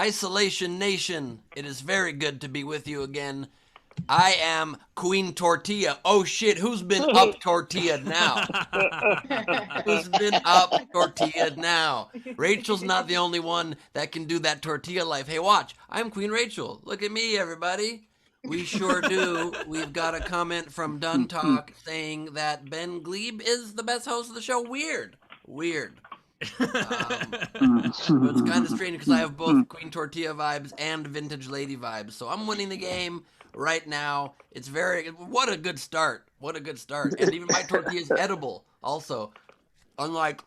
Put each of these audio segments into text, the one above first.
Isolation Nation, it is very good to be with you again. I am Queen Tortilla. Oh shit, who's been up tortilla now? Who's been up tortilla now? Rachel's not the only one that can do that tortilla life. Hey, watch. I'm Queen Rachel. Look at me, everybody. We sure do. We've got a comment from Dun Talk saying that Ben Gleib is the best host of the show. Weird. So it's kind of strange because I have both Queen Tortilla vibes and Vintage Lady vibes. So I'm winning the game right now. It's what a good start. And even my tortilla is edible also. Unlike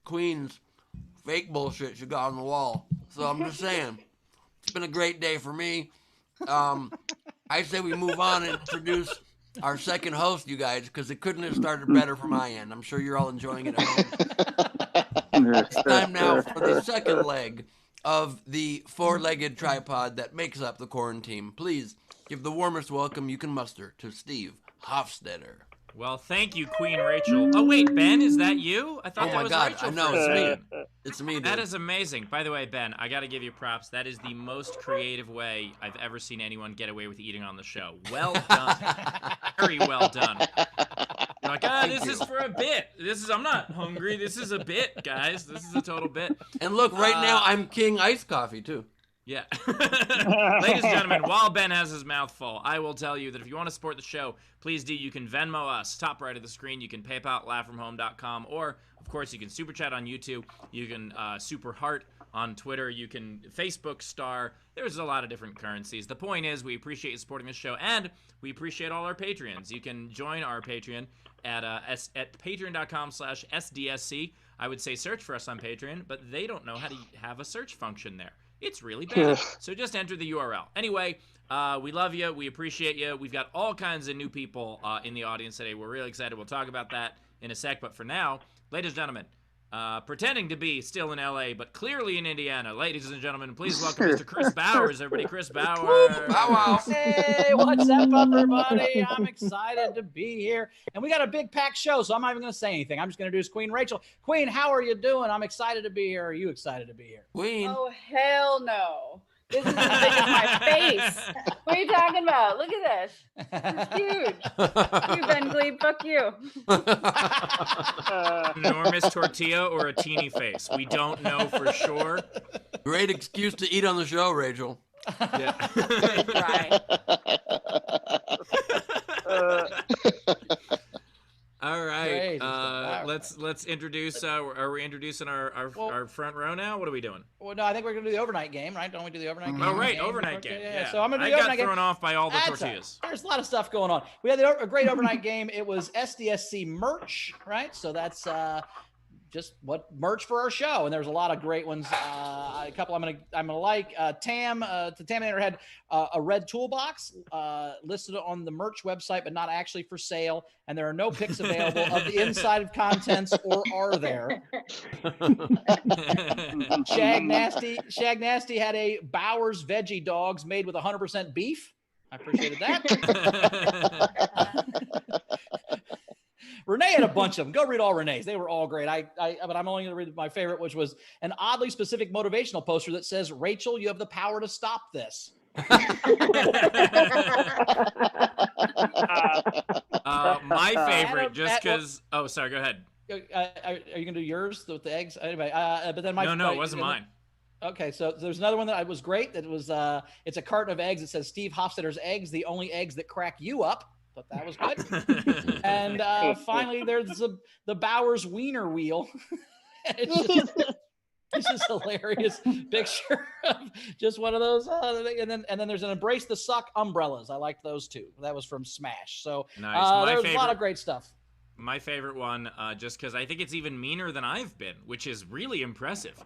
Queen's fake bullshit she got on the wall. So I'm just saying, it's been a great day for me. I say we move on and introduce our second host, you guys, because it couldn't have started better from my end. I'm sure you're all enjoying it at home. It's time now for the second leg of the four-legged tripod that makes up the quarantine. Please give the warmest welcome you can muster to Steve Hofstetter. Well, thank you, Queen Rachel. Oh, wait, Ben, is that you? I thought that was God, Rachel. I know, it's me. It's me, dude. That is amazing. By the way, Ben, I got to give you props. That is the most creative way I've ever seen anyone get away with eating on the show. Well done. Very well done. You're like, this is for a bit. I'm not hungry. This is a bit, guys. This is a total bit. And look, right now, I'm King Iced Coffee, too. Yeah. Ladies and gentlemen, while Ben has his mouth full, I will tell you that if you want to support the show, please do. You can Venmo us, top right of the screen. You can PayPal at laughfromhome.com, or, of course, you can Super Chat on YouTube. You can Super Heart on Twitter. You can Facebook Star. There's a lot of different currencies. The point is, we appreciate you supporting the show, and we appreciate all our Patreons. You can join our Patreon at patreon.com/SDSC. I would say search for us on Patreon, but they don't know how to have a search function there. It's really bad. So just enter the URL. Anyway, we love you. We appreciate you. We've got all kinds of new people in the audience today. We're really excited. We'll talk about that in a sec. But for now, ladies and gentlemen, pretending to be still in L.A., but clearly in Indiana, ladies and gentlemen, please welcome Mr. Chris Bowers. Everybody, Chris Bowers. Wow. Hey, what's up, everybody? I'm excited to be here. And we got a big packed show, so I'm not even going to say anything. I'm just going to introduce Queen Rachel. Queen, how are you doing? I'm excited to be here. Are you excited to be here? Queen. Oh, hell no. This is as big as my face. What are you talking about? Look at this. It's huge. You, Ben Gleib, fuck you. Enormous tortilla or a teeny face? We don't know for sure. Great excuse to eat on the show, Rachel. Yeah. Right. All right. Great. Let's introduce. Are we introducing our front row now? What are we doing? Well, no, I think we're going to do the overnight game, right? Don't we do the overnight game? Oh, right, overnight game. Yeah. So I'm going to do I the overnight got thrown game. off by all the tortillas. There's a lot of stuff going on. We had a great overnight game. It was SDSC merch, right? So that's just what merch for our show, and there's a lot of great ones. A couple I'm gonna like. Tam had a red toolbox listed on the merch website, but not actually for sale. And there are no pics available of the inside of contents, or are there? Shag Nasty had a Bowers veggie dogs made with 100% beef. I appreciated that. Renee had a bunch of them. Go read all Renee's. They were all great. But I'm only going to read my favorite, which was an oddly specific motivational poster that says, "Rachel, you have the power to stop this." My favorite, just because. Oh, sorry. Go ahead. Are you going to do yours with the eggs? Anyway, but then No, it wasn't mine. Okay, so there's another one that was great. That was it's a carton of eggs. It says Steve Hofstetter's eggs, the only eggs that crack you up. Thought that was good. And finally, there's the Bowers Wiener Wheel. It's just hilarious picture of just one of those. And then there's an Embrace the Suck umbrellas. I liked those too. That was from Smash. So nice. There was a lot of great stuff. My favorite one, just because I think it's even meaner than I've been, which is really impressive,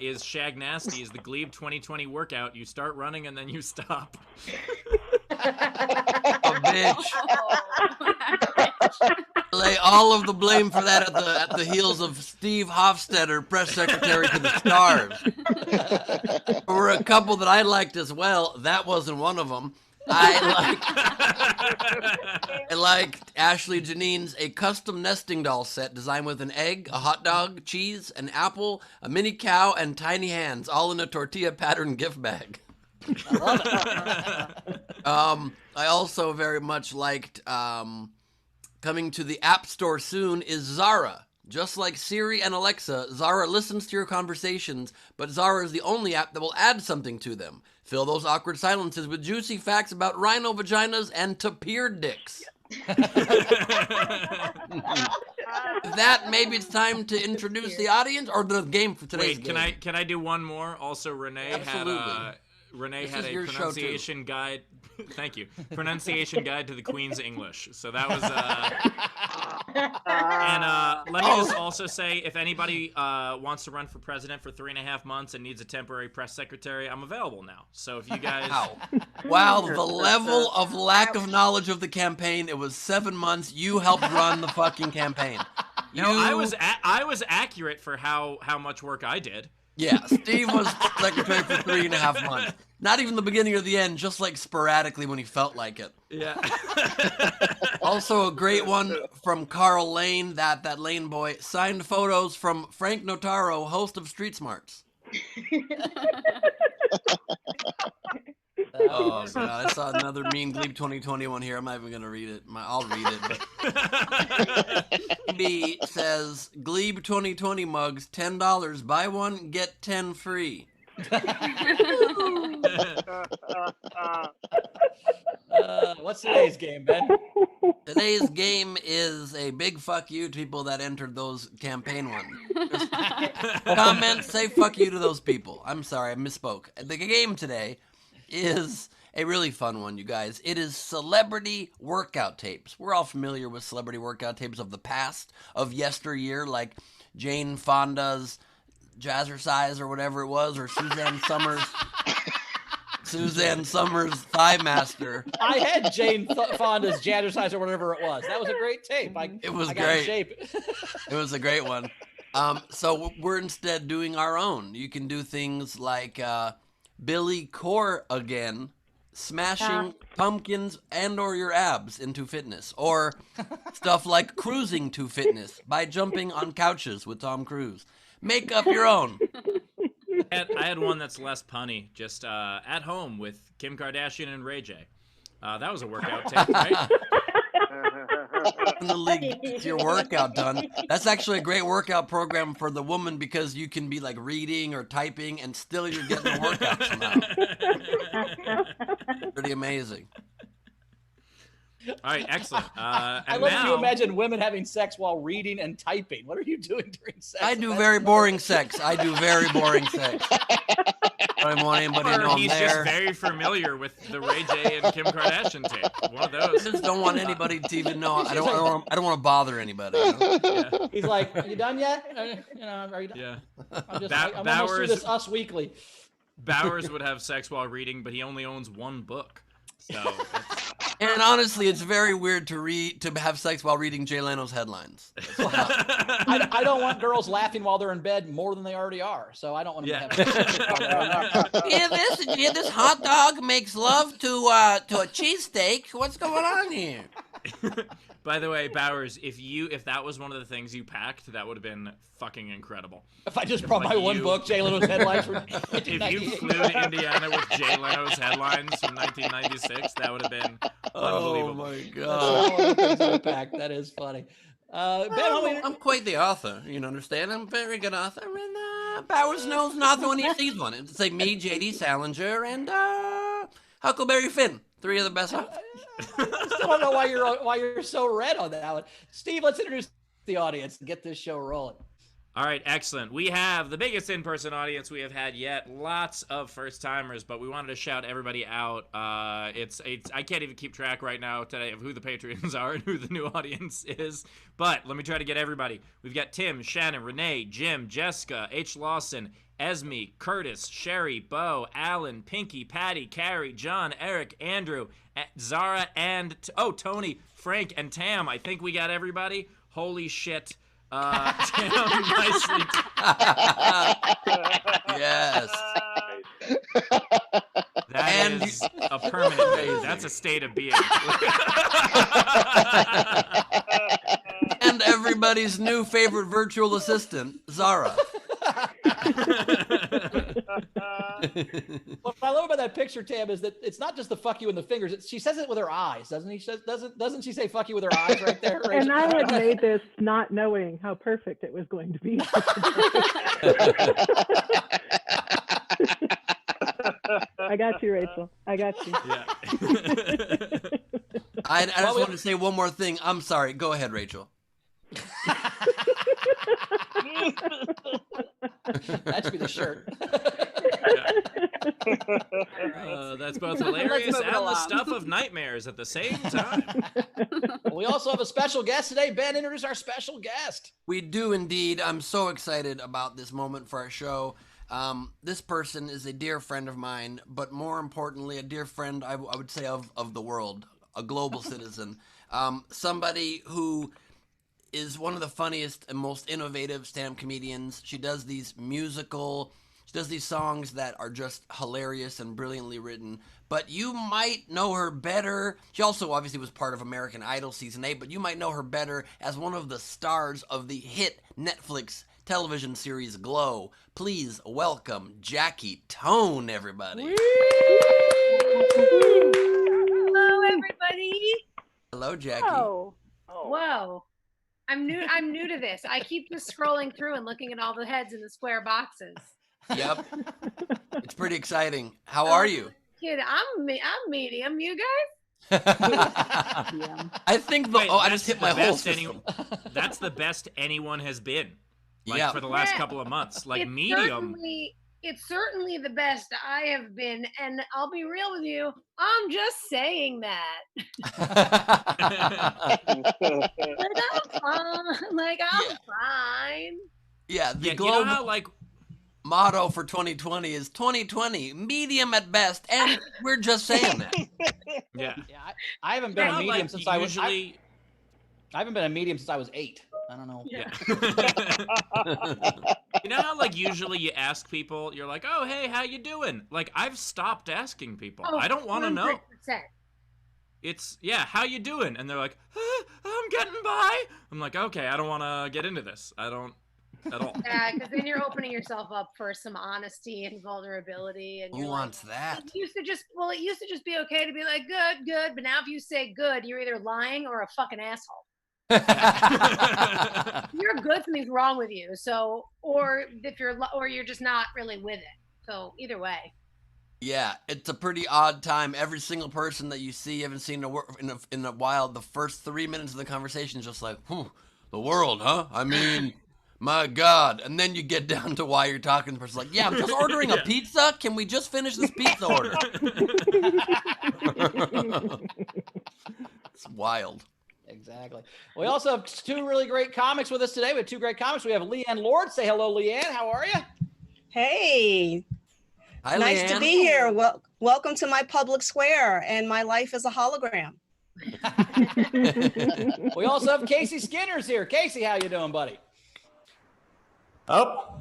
is Shag Nasty. Is the Gleib 2020 workout. You start running and then you stop. A bitch. Lay all of the blame for that at the heels of Steve Hofstetter, press secretary to the stars. There were a couple that I liked as well. That wasn't one of them. I like Ashley Janine's a custom nesting doll set designed with an egg, a hot dog, cheese, an apple, a mini cow, and tiny hands, all in a tortilla pattern gift bag. I love it. I also very much liked coming to the App Store soon is Zara. Just like Siri and Alexa, Zara listens to your conversations, but Zara is the only app that will add something to them. Fill those awkward silences with juicy facts about rhino vaginas and tapir dicks. That maybe it's time to introduce the audience or the game for today's game. Wait, can I do one more? Also, Renee Absolutely. had a pronunciation guide. Thank you. Pronunciation guide to the Queen's English. So that was and let me just also say, if anybody wants to run for president for 3.5 months and needs a temporary press secretary, I'm available now. So if you guys Wow, the level of lack of knowledge of the campaign. It was 7 months. You helped run the fucking campaign. I was accurate for how much work I did. Yeah, Steve was secretary for 3.5 months. Not even the beginning or the end, just like sporadically when he felt like it. Yeah. Also a great one from Carl Lane, that Lane boy. Signed photos from Frank Notaro, host of Street Smarts. Oh, God, I saw another mean Gleib 2021 here. I'm not even going to read it. I'll read it. But B says, Gleib 2020 mugs, $10. Buy one, get 10 free. What's today's game, Ben? Today's game is a big fuck you to people that entered those campaign ones. Just comment, say fuck you to those people. I'm sorry, I misspoke. The game today is a really fun one, you guys. It is celebrity workout tapes. We're all familiar with celebrity workout tapes of the past, of yesteryear, like Jane Fonda's Jazzercise or whatever it was, or Suzanne Summers' Thigh Master. I had Jane Fonda's Jazzercise or whatever it was. That was a great tape. It was I got great. in shape. It was a great one. So we're instead doing our own. You can do things like Billy Corgan smashing pumpkins and or your abs into fitness, or stuff like cruising to fitness by jumping on couches with Tom Cruise. Make up your own. I had one that's less punny, just at home with Kim Kardashian and Ray J. That was a workout tape, right? In the league, get your workout done. That's actually a great workout program for the woman because you can be like reading or typing and still you're getting a workout somehow. Pretty amazing. All right, excellent. I love that you imagine women having sex while reading and typing. What are you doing during sex? I do very boring sex. I don't want anybody to know I'm he's there. just very familiar with the Ray J and Kim Kardashian tape. One of those. I just don't want anybody to even know. I don't want to bother anybody. You know? Yeah. He's like, "Are you done yet? Are you done?" Yeah. I'm almost through this Us Weekly. Bowers would have sex while reading, but he only owns one book. So. And honestly, it's very weird to have sex while reading Jay Leno's headlines. I don't want girls laughing while they're in bed more than they already are, so I don't want them to have sex. This hot dog makes love to a cheesesteak. What's going on here? By the way, Bowers, if that was one of the things you packed, that would have been fucking incredible. If I just brought my one book, Jay Leno's headlines from If you flew to Indiana with Jay Leno's headlines from 1996, that would have been unbelievable. Oh my That's God. all the things I packed. That is funny. Ben, I'm quite the author, you understand? I'm a very good author, and Bowers knows an author when he sees one. It's like me, J.D. Salinger, and Huckleberry Finn. 3 of the best authors. I still don't know why you're so red on that one. Steve, let's introduce the audience and get this show rolling. All right, excellent. We have the biggest in-person audience we have had yet. Lots of first-timers, but we wanted to shout everybody out. It's I can't even keep track right now today of who the Patreons are and who the new audience is. But let me try to get everybody. We've got Tim, Shannon, Renee, Jim, Jessica, H. Lawson, Esme, Curtis, Sherry, Bo, Alan, Pinky, Patty, Carrie, John, Eric, Andrew, Zara, and Tony, Frank, and Tam. I think we got everybody. Holy shit. Tam, nicely. Yes. That And is a permanent mood. That's a state of being. And everybody's new favorite virtual assistant, Zara. What I love about that picture, Tam, is that it's not just the fuck you in the fingers. She says it with her eyes, doesn't he? Doesn't she say fuck you with her eyes right there? Rachel? And I had made this not knowing how perfect it was going to be. I got you, Rachel. I got you. Yeah. I just want to say one more thing. I'm sorry. Go ahead, Rachel. That should be the shirt. That's both hilarious move it and the along. stuff of nightmares at the same time. We also have a special guest today. Ben, introduce our special guest. We do indeed. I'm so excited about this moment for our show. This person is a dear friend of mine, but more importantly, a dear friend, I would say, of the world, a global citizen. Somebody who is one of the funniest and most innovative stand-up comedians. She does these songs that are just hilarious and brilliantly written. But you might know her better. She also obviously was part of American Idol Season 8, but you might know her better as one of the stars of the hit Netflix television series Glow. Please welcome Jackie Tohn, everybody. Hello, everybody. Hello, Jackie. Oh. Whoa. I'm new to this. I keep just scrolling through and looking at all the heads in the square boxes. Yep. It's pretty exciting. How are you? Kid, I'm medium. You guys? I think I just hit my whole system. That's the best anyone has been. Like Yeah. for the last Yeah. couple of months. Like It's medium. It's certainly the best I have been, and I'll be real with you. I'm just saying that. I'm fine. Yeah, the Yeah, you Globe know how like motto for 2020 is 2020, medium at best, and we're just saying that. yeah. Yeah, I haven't been You a know, medium like, since I was. usually I haven't been a medium since I was 8. I don't know. Yeah. You know how like usually you ask people, you're like, "Oh, hey, how you doing?" Like I've stopped asking people. I don't want to know. 100%. It's how you doing? And they're like, I'm getting by. I'm like, okay, I don't want to get into this. I don't at all. Yeah, because then you're opening yourself up for some honesty and vulnerability. And Who you're wants that? It used to just be okay to be like good, but now if you say good, you're either lying or a fucking asshole. You're good, something's wrong with you. So, or you're just not really with it. So either way. Yeah, it's a pretty odd time. Every single person that you see, you haven't seen in a while, the first 3 minutes of the conversation is just like, the world, huh? I mean, my God. And then you get down to why you're talking. The person's like, yeah, I'm just ordering a pizza. Can we just finish this pizza order? It's wild. Exactly. We also have 2 really great comics with us today. We have 2 great comics. We have Leighann Lord. Say hello, Leighann. How are you? Hey, Hi, nice Leighann. to be here. Well, welcome to my public square, and my life is a hologram. We also have Casey Skinner's here. Casey, how you doing, buddy? Oh,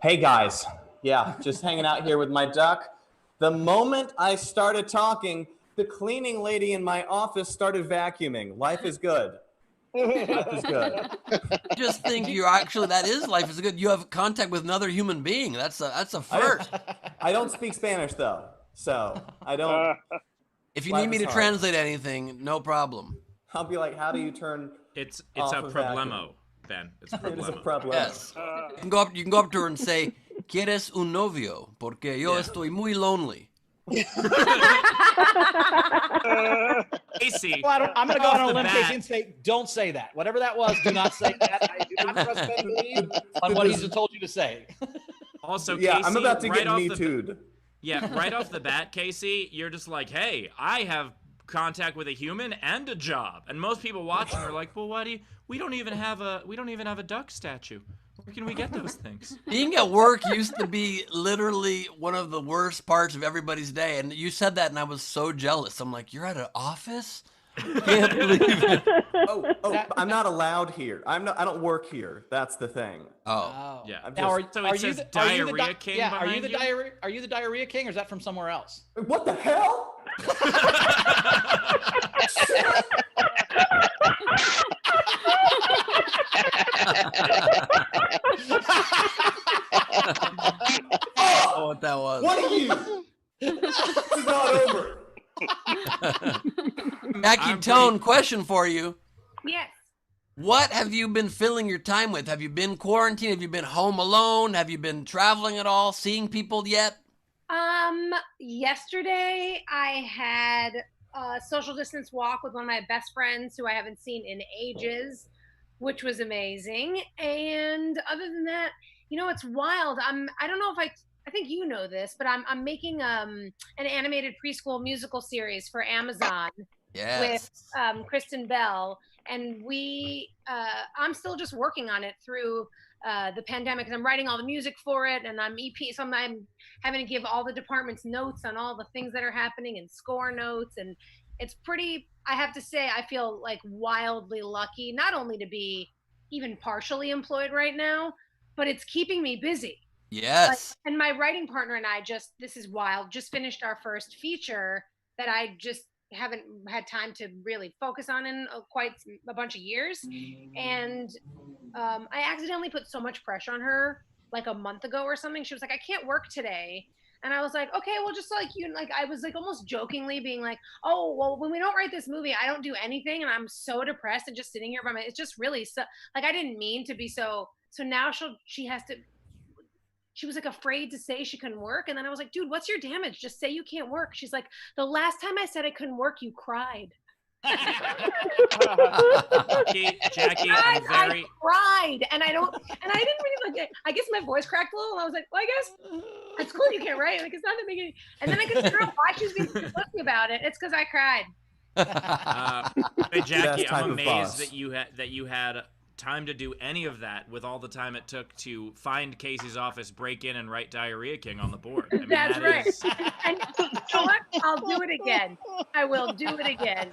hey guys. Yeah, just hanging out here with my duck. The moment I started talking, the cleaning lady in my office started vacuuming. Life is good. Life is good. Just think that is life is good. You have contact with another human being. That's a first. I don't speak Spanish though, so I don't. If you Life need me is to hard. translate anything, no problem. I'll be like, how do you turn? It's Off a of problemo, Ben. It's a It is a problemo. problem. Yes. You can go up to her and say, ¿Quieres un novio? Porque yo estoy muy lonely. Casey, Well, I'm going to go off on a the limb, bat- Casey, and say, don't say that. Whatever that was, do not say that. I do not trust Ben Gleib on what he's told you to say. Also, Yeah, Casey, I'm about to right get off me the too'd. Yeah, right off the bat, Casey, you're just like, hey, I have contact with a human and a job. And most people watching are like, well, we don't even have a duck statue. Where can we get those things? Being at work used to be literally one of the worst parts of everybody's day. And you said that, and I was so jealous. I'm like, you're at an office? Can't believe it. I'm not allowed here. I don't work here. That's the thing. Oh. Yeah. I'm Now, just- So it says Diarrhea King yeah, are you behind the you? diarrhea? Are you the diarrhea king, or is that from somewhere else? What the hell? Oh, what that was. What are you? This is not over. Jackie Tohn, question for you. Yes. What have you been filling your time with? Have you been quarantined? Have you been home alone? Have you been traveling at all? Seeing people yet? Yesterday I had a social distance walk with one of my best friends who I haven't seen in ages, which was amazing. And other than that, it's wild. I don't know if I think you know this, but I'm making an animated preschool musical series for Amazon Yes. with Kristen Bell, and I'm still just working on it through the pandemic, and I'm writing all the music for it, and I'm having to give all the departments notes on all the things that are happening and score notes, and it's pretty, I have to say, I feel like wildly lucky, not only to be even partially employed right now, but it's keeping me busy. Yes. And my writing partner and I this is wild, just finished our first feature that I just haven't had time to really focus on in quite a bunch of years. And I accidentally put so much pressure on her like a month ago or something. She was like, I can't work today. And I was like, okay, well, just I was like almost jokingly being like, oh, well, when we don't write this movie, I don't do anything. And I'm so depressed and just sitting here it's just really so, like, I didn't mean to be so now she was like afraid to say she couldn't work. And then I was like, dude, what's your damage? Just say you can't work. She's like, the last time I said I couldn't work, you cried. Jackie, I cried, and I didn't really like it. I guess my voice cracked a little, and I was like, well, I guess it's cool you can't write. Like, it's not that big. And then I could figure out why she was being so pussy about it. It's because I cried. Hey, Jackie, Best type I'm of amazed boss. that you had time to do any of that with all the time it took to find Casey's office, break in, and write Diarrhea King on the board. I mean, That's that right. is- And you know what? I'll do it again. I will do it again.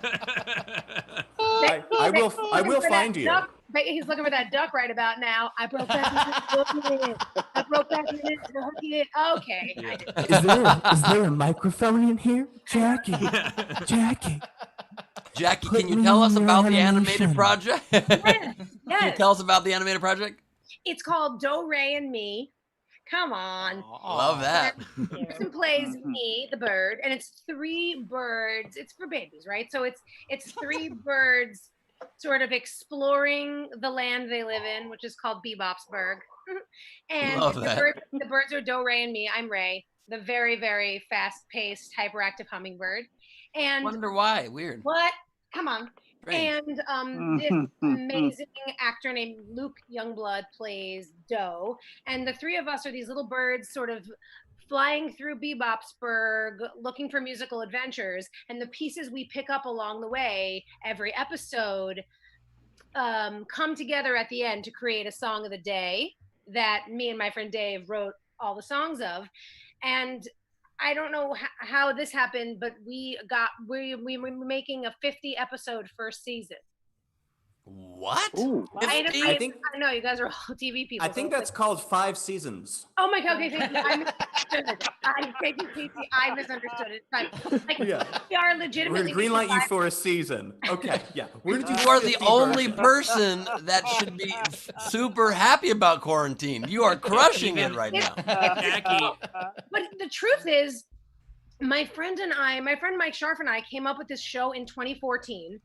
I will find you. But he's looking for that duck right about now. I broke back in. I broke back in. Okay. Yeah. Is there a microphone in here? Jackie. Jackie. Jackie, Put can you me tell in us your about the animation. animated project? Yes. Can you tell us about the animated project? It's called Do, Re, and Me. Come on. Love that. Person plays me, the bird, and it's 3 birds. It's for babies, right? So it's 3 birds sort of exploring the land they live in, which is called Bebopsburg. And Love that. the birds are Do, Re, and Me. I'm Ray, the very, very fast-paced, hyperactive hummingbird. And Wonder why. Weird. what? Come on. Strange. And this amazing actor named Luke Youngblood plays Doe. And the 3 of us are these little birds sort of flying through Bebopsburg, looking for musical adventures. And the pieces we pick up along the way, every episode, come together at the end to create a song of the day that me and my friend Dave wrote all the songs of. And I don't know how this happened, but we were making a 50 episode first season. What? Ooh. I think- know you guys are all TV people. I think so that's called 5 seasons. oh my god! Okay, thank you. I misunderstood it. But like, Yeah. we are We're legitimately. gonna greenlight you for a season. Okay, yeah. Where did you? You are the 50 only version? person that should be super happy about quarantine. You are crushing it right now. Jackie, But the truth is, my friend Mike Scharf and I came up with this show in 2014.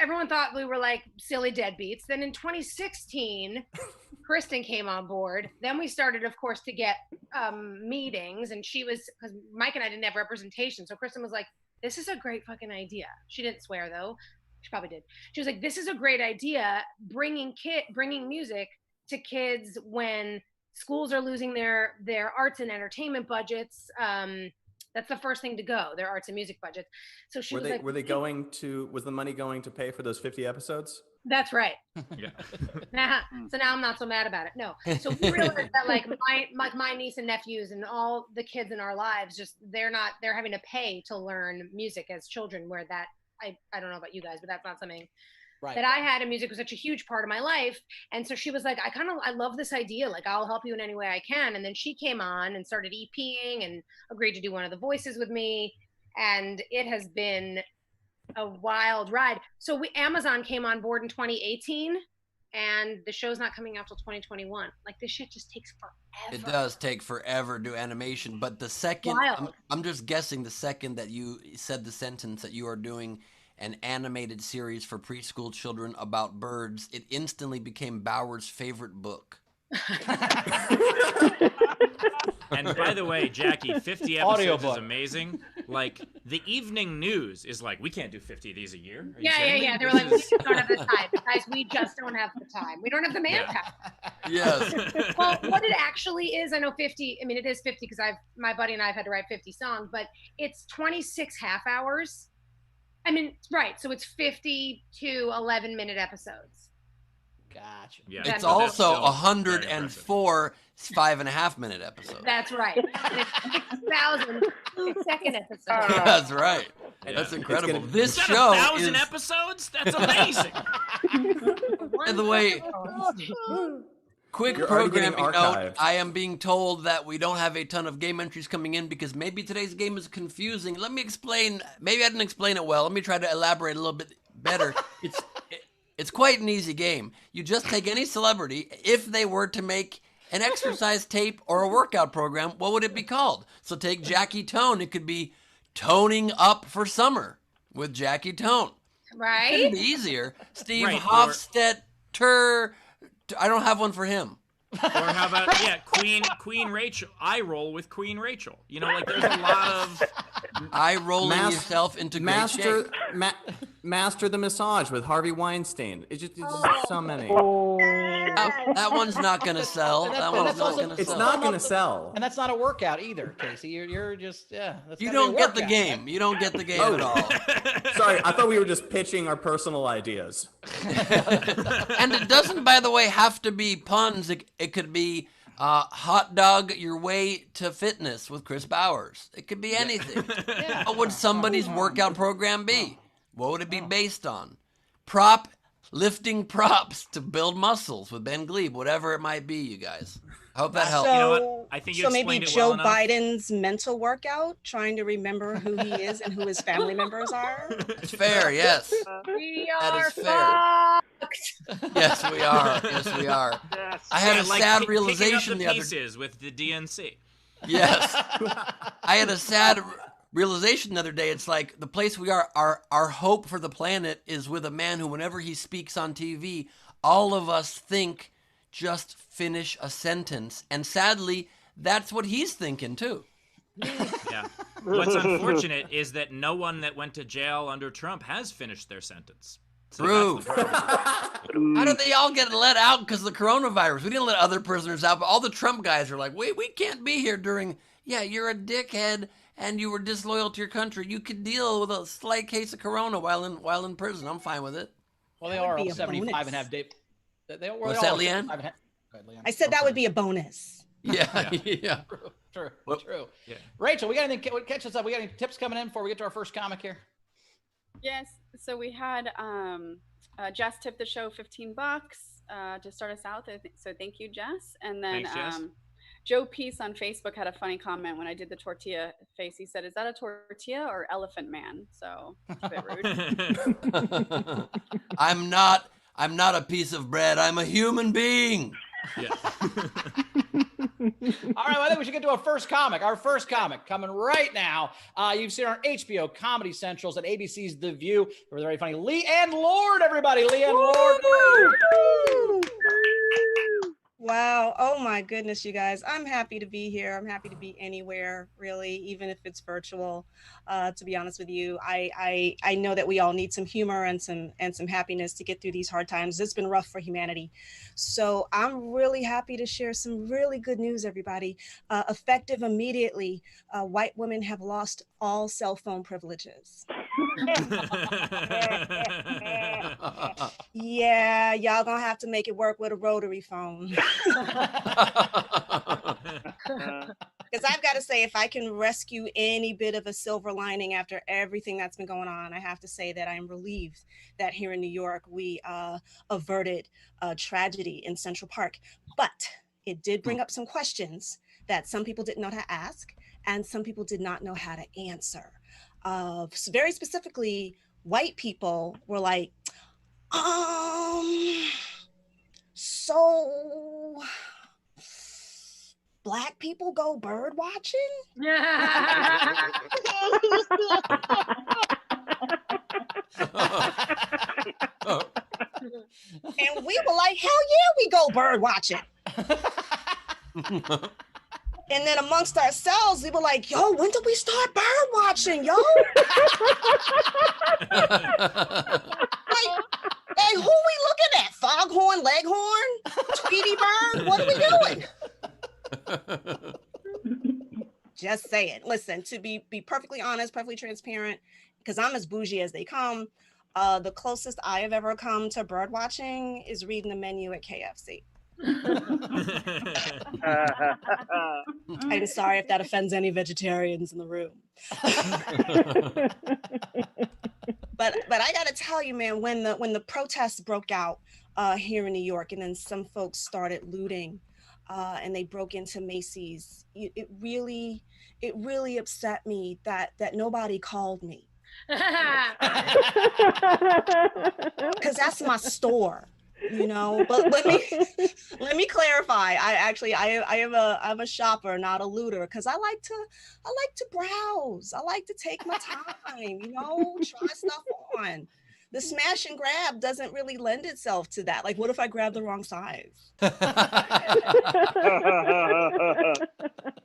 Everyone thought we were like silly deadbeats. Then in 2016, Kristen came on board. Then we started, of course, to get meetings, and because Mike and I didn't have representation. So Kristen was like, this is a great fucking idea. She didn't swear though. She probably did. She was like, this is a great idea, bringing music to kids when schools are losing their arts and entertainment budgets. That's the first thing to go, their arts and music budgets. So she was like, was the money going to pay for those 50 episodes? that's right. yeah. So now I'm not so mad about it. No. So we realized that like my niece and nephews and all the kids in our lives, they're having to pay to learn music as children, where that I don't know about you guys, but that's not something Right. that I had, and music was such a huge part of my life. And so she was like, I love this idea. Like, I'll help you in any way I can. And then she came on and started EPing and agreed to do one of the voices with me. And it has been a wild ride. So Amazon came on board in 2018, and the show's not coming out till 2021. Like, this shit just takes forever. It does take forever to do animation, but the second I'm just guessing the second that you said the sentence that you are doing an animated series for preschool children about birds, it instantly became Bauer's favorite book. And by the way, Jackie, 50 episodes is amazing. Like, the evening news is like, we can't do 50 of these a year. Yeah. They were like, we just don't have the time. Guys, we just don't have the time. We don't have the manpower. Yes. Well, what it actually is, I know 50, I mean, it is 50 because my buddy and I have had to write 50 songs, but it's 26 half hours. I mean, right. So it's 50 to 11-minute episodes. Gotcha. Yeah. It's also 104 5.5-minute episodes. That's right. It's 6,000 second episode. That's right. Yeah. That's incredible. Is This that show 1,000 is episodes? That's amazing. By the way, quick You're already getting programming note, archived. I am being told that we don't have a ton of game entries coming in because maybe today's game is confusing. Let me explain. Maybe I didn't explain it well. Let me try to elaborate a little bit better. It's quite an easy game. You just take any celebrity. If they were to make an exercise tape or a workout program, what would it be called? So take Jackie Tohn. It could be Toning Up for Summer with Jackie Tohn. Right? It'd be easier. Steve Right, Hofstetter. I don't have one for him. Or how about Queen Rachel? I roll with Queen Rachel. You know, like there's a lot of eye rolling yourself into great shape. Master the Massage with Harvey Weinstein. It's just so many. That one's not gonna sell. That one's not gonna sell. It's not gonna sell. And that's not a workout either, Casey. You're just That's You gotta be don't a get the workout. game. You don't get the game at all. Sorry, I thought we were just pitching our personal ideas. And it doesn't, by the way, have to be puns. It could be hot dog your way to fitness with Chris Bowers. It could be anything. Yeah. What would somebody's workout program be? What would it be based on? Lifting props to build muscles with Ben Gleib, whatever it might be, you guys. I hope that helps. So, You know what? I think you so maybe explained it Joe well enough. Biden's mental workout, trying to remember who he is and who his family members are. It's fair, yes. We That are is fair. fucked. Yes, we are. Yes, we are. I had a sad realization the picking up other the pieces with the DNC. Yes. I had a sad realization the other day. It's like the place we are, our hope for the planet is with a man who, whenever he speaks on TV, all of us think, just finish a sentence. And sadly, that's what he's thinking too. Yeah. What's unfortunate is that no one that went to jail under Trump has finished their sentence. So True. that's the problem. How did they all get let out because of the coronavirus? We didn't let other prisoners out, but all the Trump guys are like, we can't be here during, yeah, you're a dickhead and you were disloyal to your country. You could deal with a slight case of corona while in prison. I'm fine with it. Well, they That would are be all a 75 bonus. and have Dave. What's that, Leighann? Go ahead, Leighann. I said that would be a bonus. Yeah, yeah. True. Well, True. yeah. Rachel, we got anything? Catch us up. We got any tips coming in before we get to our first comic here? Yes. So we had Jess tip the show $15 to start us out. So thank you, Jess. And then Thanks, Jess. Joe Peace on Facebook had a funny comment when I did the tortilla face. He said, "Is that a tortilla or elephant man?" So it's a bit rude. I'm not a piece of bread. I'm a human being. Yeah. All right, well, I think we should get to our first comic. Our first comic coming right now. You've seen our HBO Comedy Centrals and ABC's The View. It was very funny. Leighann Lord, everybody. Leighann Lord. Woo! Wow. Oh my goodness, you guys. I'm happy to be here. I'm happy to be anywhere, really, even if it's virtual. To be honest with you, I know that we all need some humor and some happiness to get through these hard times. It's been rough for humanity. So I'm really happy to share some really good news, everybody. Effective immediately, white women have lost all cell phone privileges. Yeah, y'all gonna have to make it work with a rotary phone. Because I've got to say, if I can rescue any bit of a silver lining after everything that's been going on, I have to say that I am relieved that here in New York, we averted a tragedy in Central Park. But it did bring up some questions that some people didn't know how to ask and some people did not know how to answer. Very specifically, white people were like, so Black people go bird watching? And we were like, hell yeah, we go bird watching. And then amongst ourselves, we were like, yo, when did we start bird watching, yo? Like, who we looking at? Foghorn, Leghorn, Tweety Bird? What are we doing? Just saying. Listen, to be perfectly honest, perfectly transparent, because I'm as bougie as they come, the closest I have ever come to bird watching is reading the menu at KFC. I'm sorry if that offends any vegetarians in the room. But I gotta tell you, man, when the protests broke out here in New York, and then some folks started looting, and they broke into Macy's, it really upset me that nobody called me, because that's my store. You know, but let me clarify. I'm a shopper, not a looter, because I like to browse. I like to take my time, you know, try stuff on. The smash and grab doesn't really lend itself to that. Like, what if I grab the wrong size?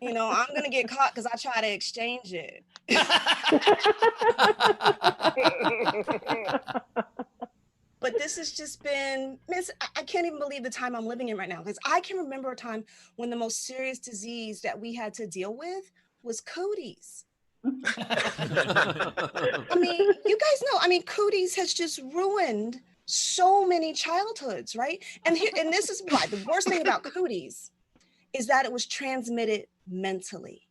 You know, I'm gonna get caught because I try to exchange it. But this has just been, I can't even believe the time I'm living in right now, because I can remember a time when the most serious disease that we had to deal with was cooties. I mean, you guys know, cooties has just ruined so many childhoods, right? And this is why the worst thing about cooties is that it was transmitted mentally.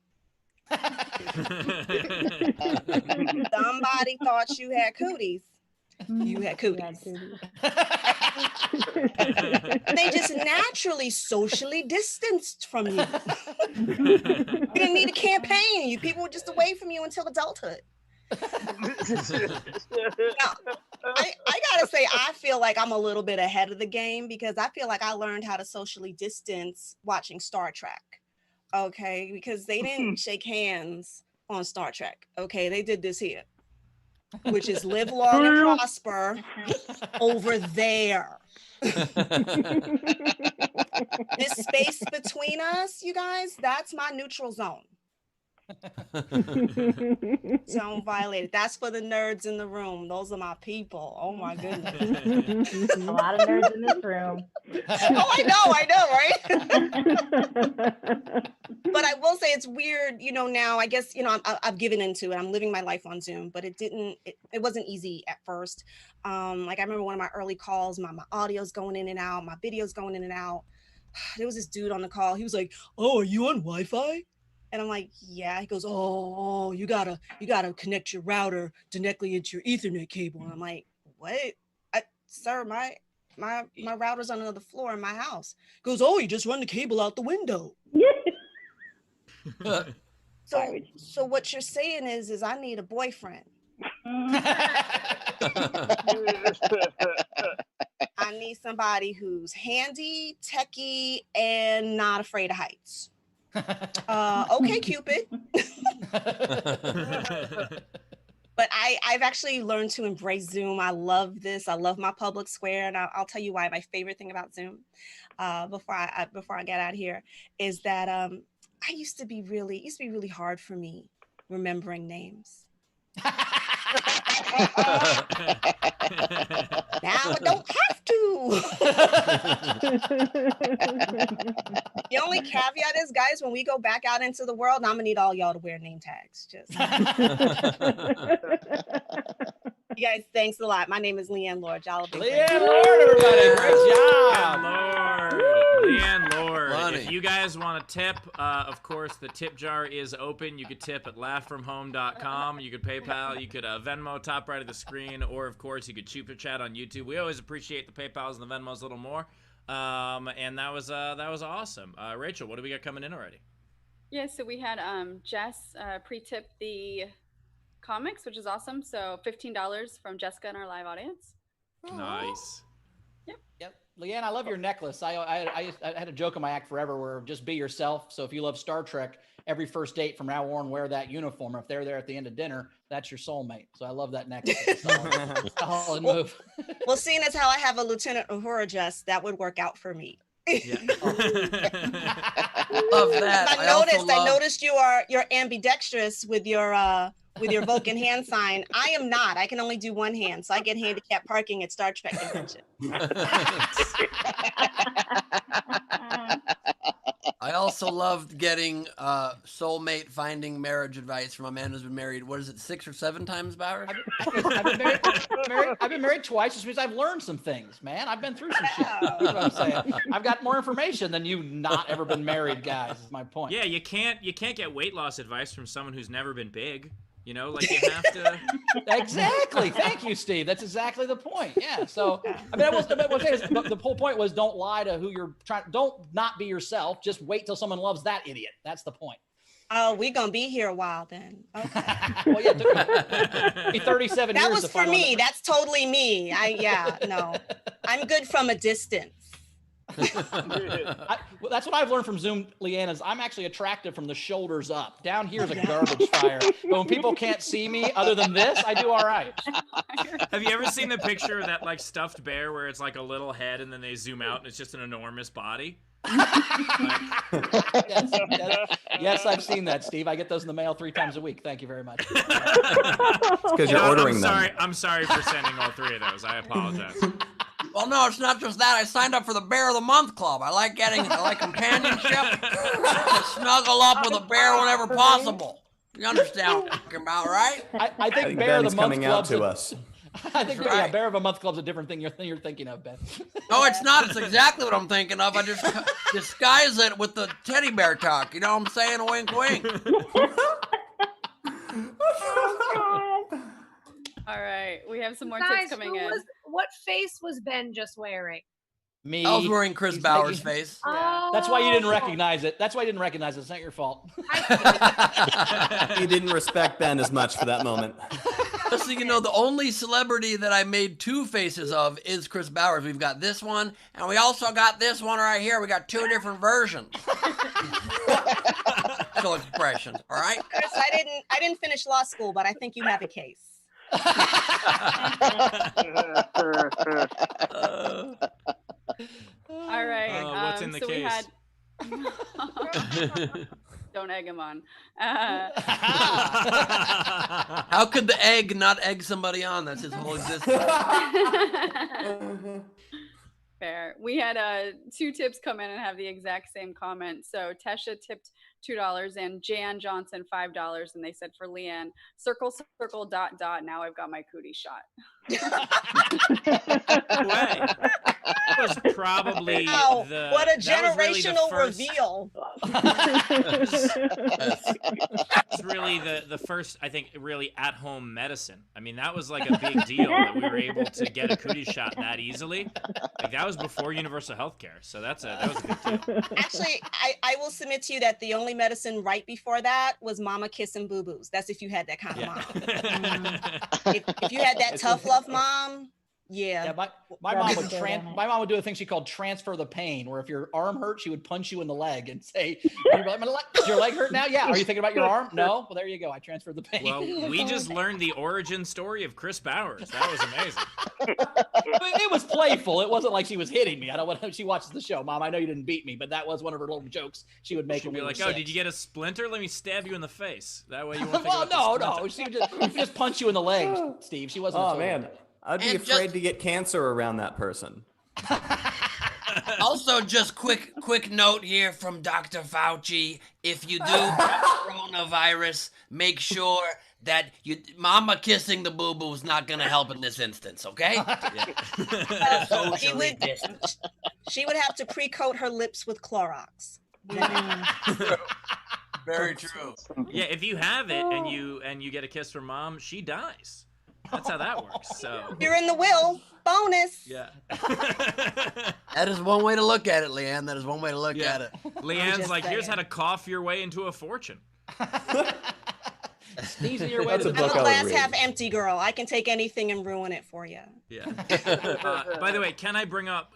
Somebody thought you had cooties. You had cooties. They just naturally socially distanced from you. You didn't need a campaign. People were just away from you until adulthood. Now, I gotta say, I feel like I'm a little bit ahead of the game, because I feel like I learned how to socially distance watching Star Trek. Okay, because they didn't shake hands on Star Trek. Okay, they did this here, which is live long and prosper over there. This space between us, you guys, that's my neutral zone. Zone violated. That's for the nerds in the room. Those are my people. Oh my goodness. A lot of nerds in this room. Oh, I know, right? But I will say it's weird, you know, now I guess, you know, I've given into it. I'm living my life on Zoom, but it wasn't easy at first. Like I remember one of my early calls, my audio's going in and out, my video's going in and out. There was this dude on the call. He was like, "Oh, are you on Wi-Fi?" And I'm like, "Yeah." He goes, "Oh, you gotta connect your router directly into your Ethernet cable." And I'm like, "What? Sir, my router's on another floor in my house." He goes, "Oh, you just run the cable out the window." So what you're saying is I need a boyfriend. I need somebody who's handy, techie, and not afraid of heights. Okay, Cupid. But I've actually learned to embrace Zoom. I love this. I love my public square, and I'll tell you why. My favorite thing about Zoom, before I get out of here, is that it used to be really hard for me remembering names. Now I don't have to. The only caveat is, guys, when we go back out into the world, I'm gonna need all y'all to wear name tags. Just You guys, thanks a lot. My name is Leighann Lord. Y'all be Leighann Lord, everybody. Great job. Leighann Lord. Funny. If you guys want to tip, of course, the tip jar is open. You could tip at laughfromhome.com. You could PayPal. You could Venmo top right of the screen. Or, of course, you could super chat on YouTube. We always appreciate the PayPals and the Venmos a little more. And that was awesome. Rachel, what do we got coming in already? Yeah, so we had Jess pre-tip the comics, which is awesome. So $15 from Jessica in our live audience. Nice. Yep. Leighann, I love your necklace. I had a joke in my act forever where just be yourself. So if you love Star Trek, every first date from now on, wear that uniform. If they're there at the end of dinner, that's your soulmate. So I love that necklace. It's a solid move. Well, seeing as how I have a Lieutenant Uhura dress, that would work out for me. Yeah. Love that. I noticed you're ambidextrous with your Vulcan hand sign. I am not. I can only do one hand, so I get handicapped parking at Star Trek convention. I also loved getting soulmate finding marriage advice from a man who's been married, what is it, 6 or 7 times, Bowers? I've been married twice, which means I've learned some things, man. I've been through some shit. That's what I'm saying. I've got more information than you not ever been married guys, is my point. Yeah, you can't get weight loss advice from someone who's never been big. You know, like you have to. Exactly. Thank you, Steve. That's exactly the point. Yeah. So, I mean, the whole point was don't lie to who you're trying. Don't not be yourself. Just wait till someone loves that idiot. That's the point. Oh, we're gonna be here a while then. Okay. Well, yeah, it took me 37 years. That was for me. That's totally me. No, I'm good from a distance. That's what I've learned from Zoom, Leighann, is I'm actually attractive from the shoulders up. Down here is a garbage fire. But when people can't see me other than this, I do all right. Have you ever seen the picture of that like stuffed bear where it's like a little head and then they zoom out and it's just an enormous body? Yes, I've seen that, Steve. I get those in the mail 3 times a week. Thank you very much. It's because you're ordering them. I'm sorry for sending all 3 of those. I apologize. Well, no, it's not just that. I signed up for the Bear of the Month Club. I like companionship. To snuggle up with a bear whenever possible. You understand what I'm talking about, right? I think Bear of the Month coming out Club's to us. I think right. Bear of a Month Club's a different thing you're thinking of, Ben. No, it's not. It's exactly what I'm thinking of. I just disguise it with the teddy bear talk. You know what I'm saying? A wink, wink. All right, we have some more Guys, tips coming in. What face was Ben just wearing? Me. I was wearing Chris Bauer's face. Oh. That's why you didn't recognize it. That's why you didn't recognize it. It's not your fault. He didn't respect Ben as much for that moment. Just so you know, the only celebrity that I made 2 faces of is Chris Bowers. We've got this one, and we also got this one right here. We got 2 different versions. Facial expressions, all right? Chris, I didn't finish law school, but I think you have a case. All right. What's in the so case? We had... Don't egg him on. How could the egg not egg somebody on? That's his whole existence. Fair. We had 2 tips come in and have the exact same comment. So Tesha tipped $2 and Jan Johnson $5, and they said for Leighann, circle, circle, dot, dot. Now I've got my cootie shot. Way. That was probably what a generational reveal. It's really the first, I think, really at-home medicine. I mean, that was like a big deal that we were able to get a cootie shot that easily. Like that was before universal health care, so that was a big deal. Actually, I will submit to you that the only medicine right before that was mama kissing boo-boos. That's if you had that kind of mom. If you had that tough love mom, yeah. My mom would do a thing she called transfer the pain, where if your arm hurt, she would punch you in the leg and say, "Does your leg hurt now? Yeah. Are you thinking about your arm? No. Well, there you go. I transferred the pain." Well, we just learned the origin story of Chris Bowers. That was amazing. It was playful. It wasn't like she was hitting me. I don't want. She watches the show, Mom. I know you didn't beat me, but that was one of her little jokes she would make. She'd be like, "Oh, did you get a splinter? Let me stab you in the face." That way you won't think well, about no. She would just punch you in the leg, Steve. She wasn't. Oh man, I'd be afraid to get cancer around that person. Also, just quick note here from Dr. Fauci. If you do get coronavirus, make sure that mama kissing the boo-boo is not going to help in this instance, okay? Socially distant. She would have to pre-coat her lips with Clorox. Very true. Yeah, if you have it and you get a kiss from mom, she dies. That's how that works. So You're in the will. Bonus. yeah. That is one way to look at it, Leighann. That is one way to look at it. Leann's just like, here's saying. how to cough your way into a fortune. Sneezing your way That's to a the I'm a book I would glass read. half empty girl. I can take anything and ruin it for you. Yeah. By the way, can I bring up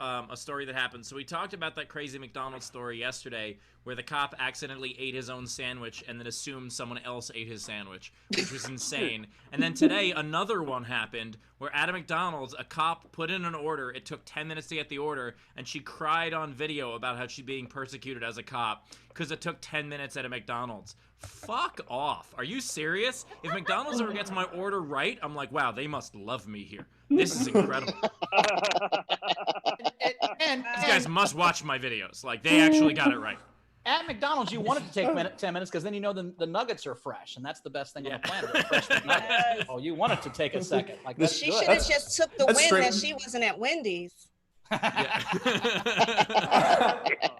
a story that happened? So we talked about that crazy McDonald's story yesterday, where the cop accidentally ate his own sandwich and then assumed someone else ate his sandwich, which was insane. And then today, another one happened where at a McDonald's, a cop put in an order. It took 10 minutes to get the order, and she cried on video about how she's being persecuted as a cop because it took 10 minutes at a McDonald's. Fuck off. Are you serious? If McDonald's ever gets my order right, I'm like, wow, they must love me here. This is incredible. These guys must watch my videos. Like, they actually got it right. At McDonald's, you want it to take 10 minutes because then you know the nuggets are fresh, and that's the best thing on the planet. Are fresh McNuggets. Oh, you want it to take a second. Like that's She good. should have just took the that's win straight- that she wasn't at Wendy's.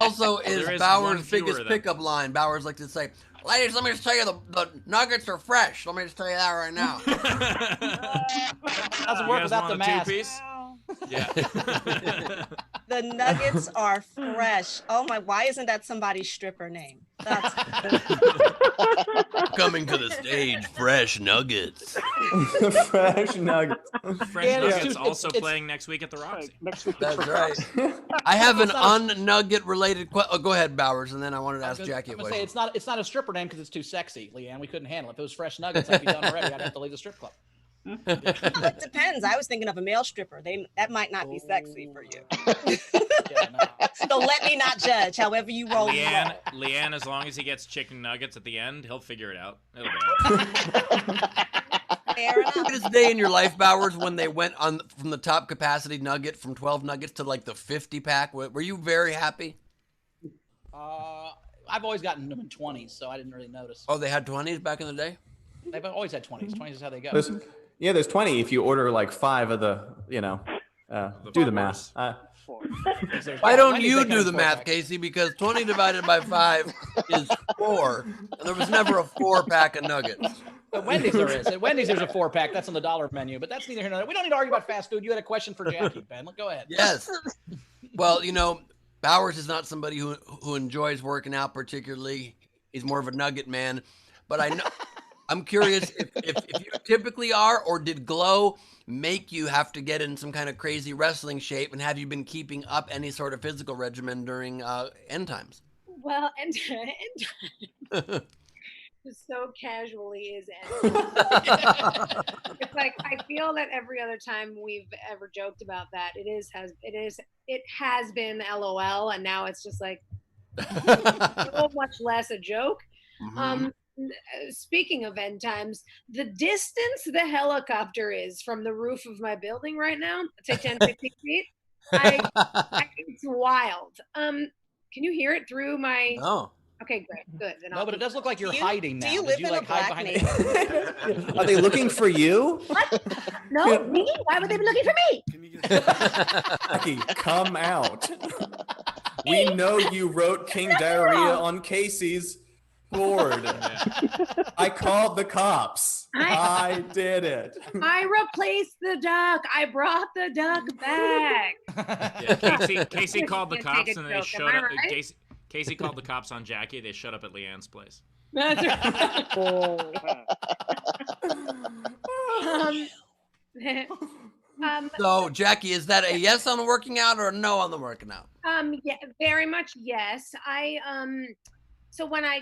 Also, There is is one Bauer's fewer biggest of them. pickup line. Bauer's like to say, ladies, let me just tell you, the nuggets are fresh. Let me just tell you that right now. Doesn't You work guys without want the a mask. two-piece? Yeah. The nuggets are fresh. Oh my, why isn't that somebody's stripper name? That's Coming to the stage, fresh nuggets. Fresh nuggets. Fresh Yeah, it's Nuggets too- also it's- playing next week at the Roxy. Next week. That's right. I have an un-nugget related question. Oh, go ahead, Bowers, and then I wanted to ask Jackie a I'm gonna say question. it's not a stripper name because it's too sexy, Leighann. We couldn't handle it. If it was fresh nuggets, I'd be done already. I'd have to leave the strip club. it depends. I was thinking of a male stripper. That might not be sexy for you. Yeah, no. So let me not judge. However you roll, you roll. Leanne, as long as he gets chicken nuggets at the end, he'll figure it out. It'll be all right. Fair enough. Greatest day in your life, Bowers, when they went on from the top capacity nugget from 12 nuggets to like the 50 pack. Were you very happy? I've always gotten them in 20s, so I didn't really notice. Oh, they had 20s back in the day? They've always had 20s. 20s is how they go. There's 20 if you order like 5 of the, do the math. Why don't you do the math, Casey? Because 20 divided by 5 is 4, and there was never a 4-pack of nuggets. At Wendy's there is. At Wendy's there's a 4-pack. That's on the dollar menu, but that's neither here nor there. We don't need to argue about fast food. You had a question for Jackie, Ben. Go ahead. Yes. Well, Bowers is not somebody who enjoys working out particularly. He's more of a nugget man. But I'm curious if you typically are, or did Glow make you have to get in some kind of crazy wrestling shape, and have you been keeping up any sort of physical regimen during end times? Well, and just so casually is it's like I feel that every other time we've ever joked about that, it has been LOL, and now it's just like so much less a joke. Mm-hmm. Speaking of end times, the distance the helicopter is from the roof of my building right now, say 10, 15 feet, it's wild. Can you hear it through my... No. Okay, great, good. Then No, but it does look like you're hiding now. Do you live Did in a hide black behind neighborhood? Are they looking for you? What? No, me? Why would they be looking for me? Jackie, come out. We know you wrote King Diarrhea on Casey's board. I called the cops. I did it. I replaced the duck. I brought the duck back. Yeah, Casey called the Can't take cops a and they joke, showed am I up. right? Casey called the cops on Jackie. They showed up at Leanne's place. That's right. So, Jackie, is that a yes on the working out or a no on the working out? Yeah, very much yes. So when I've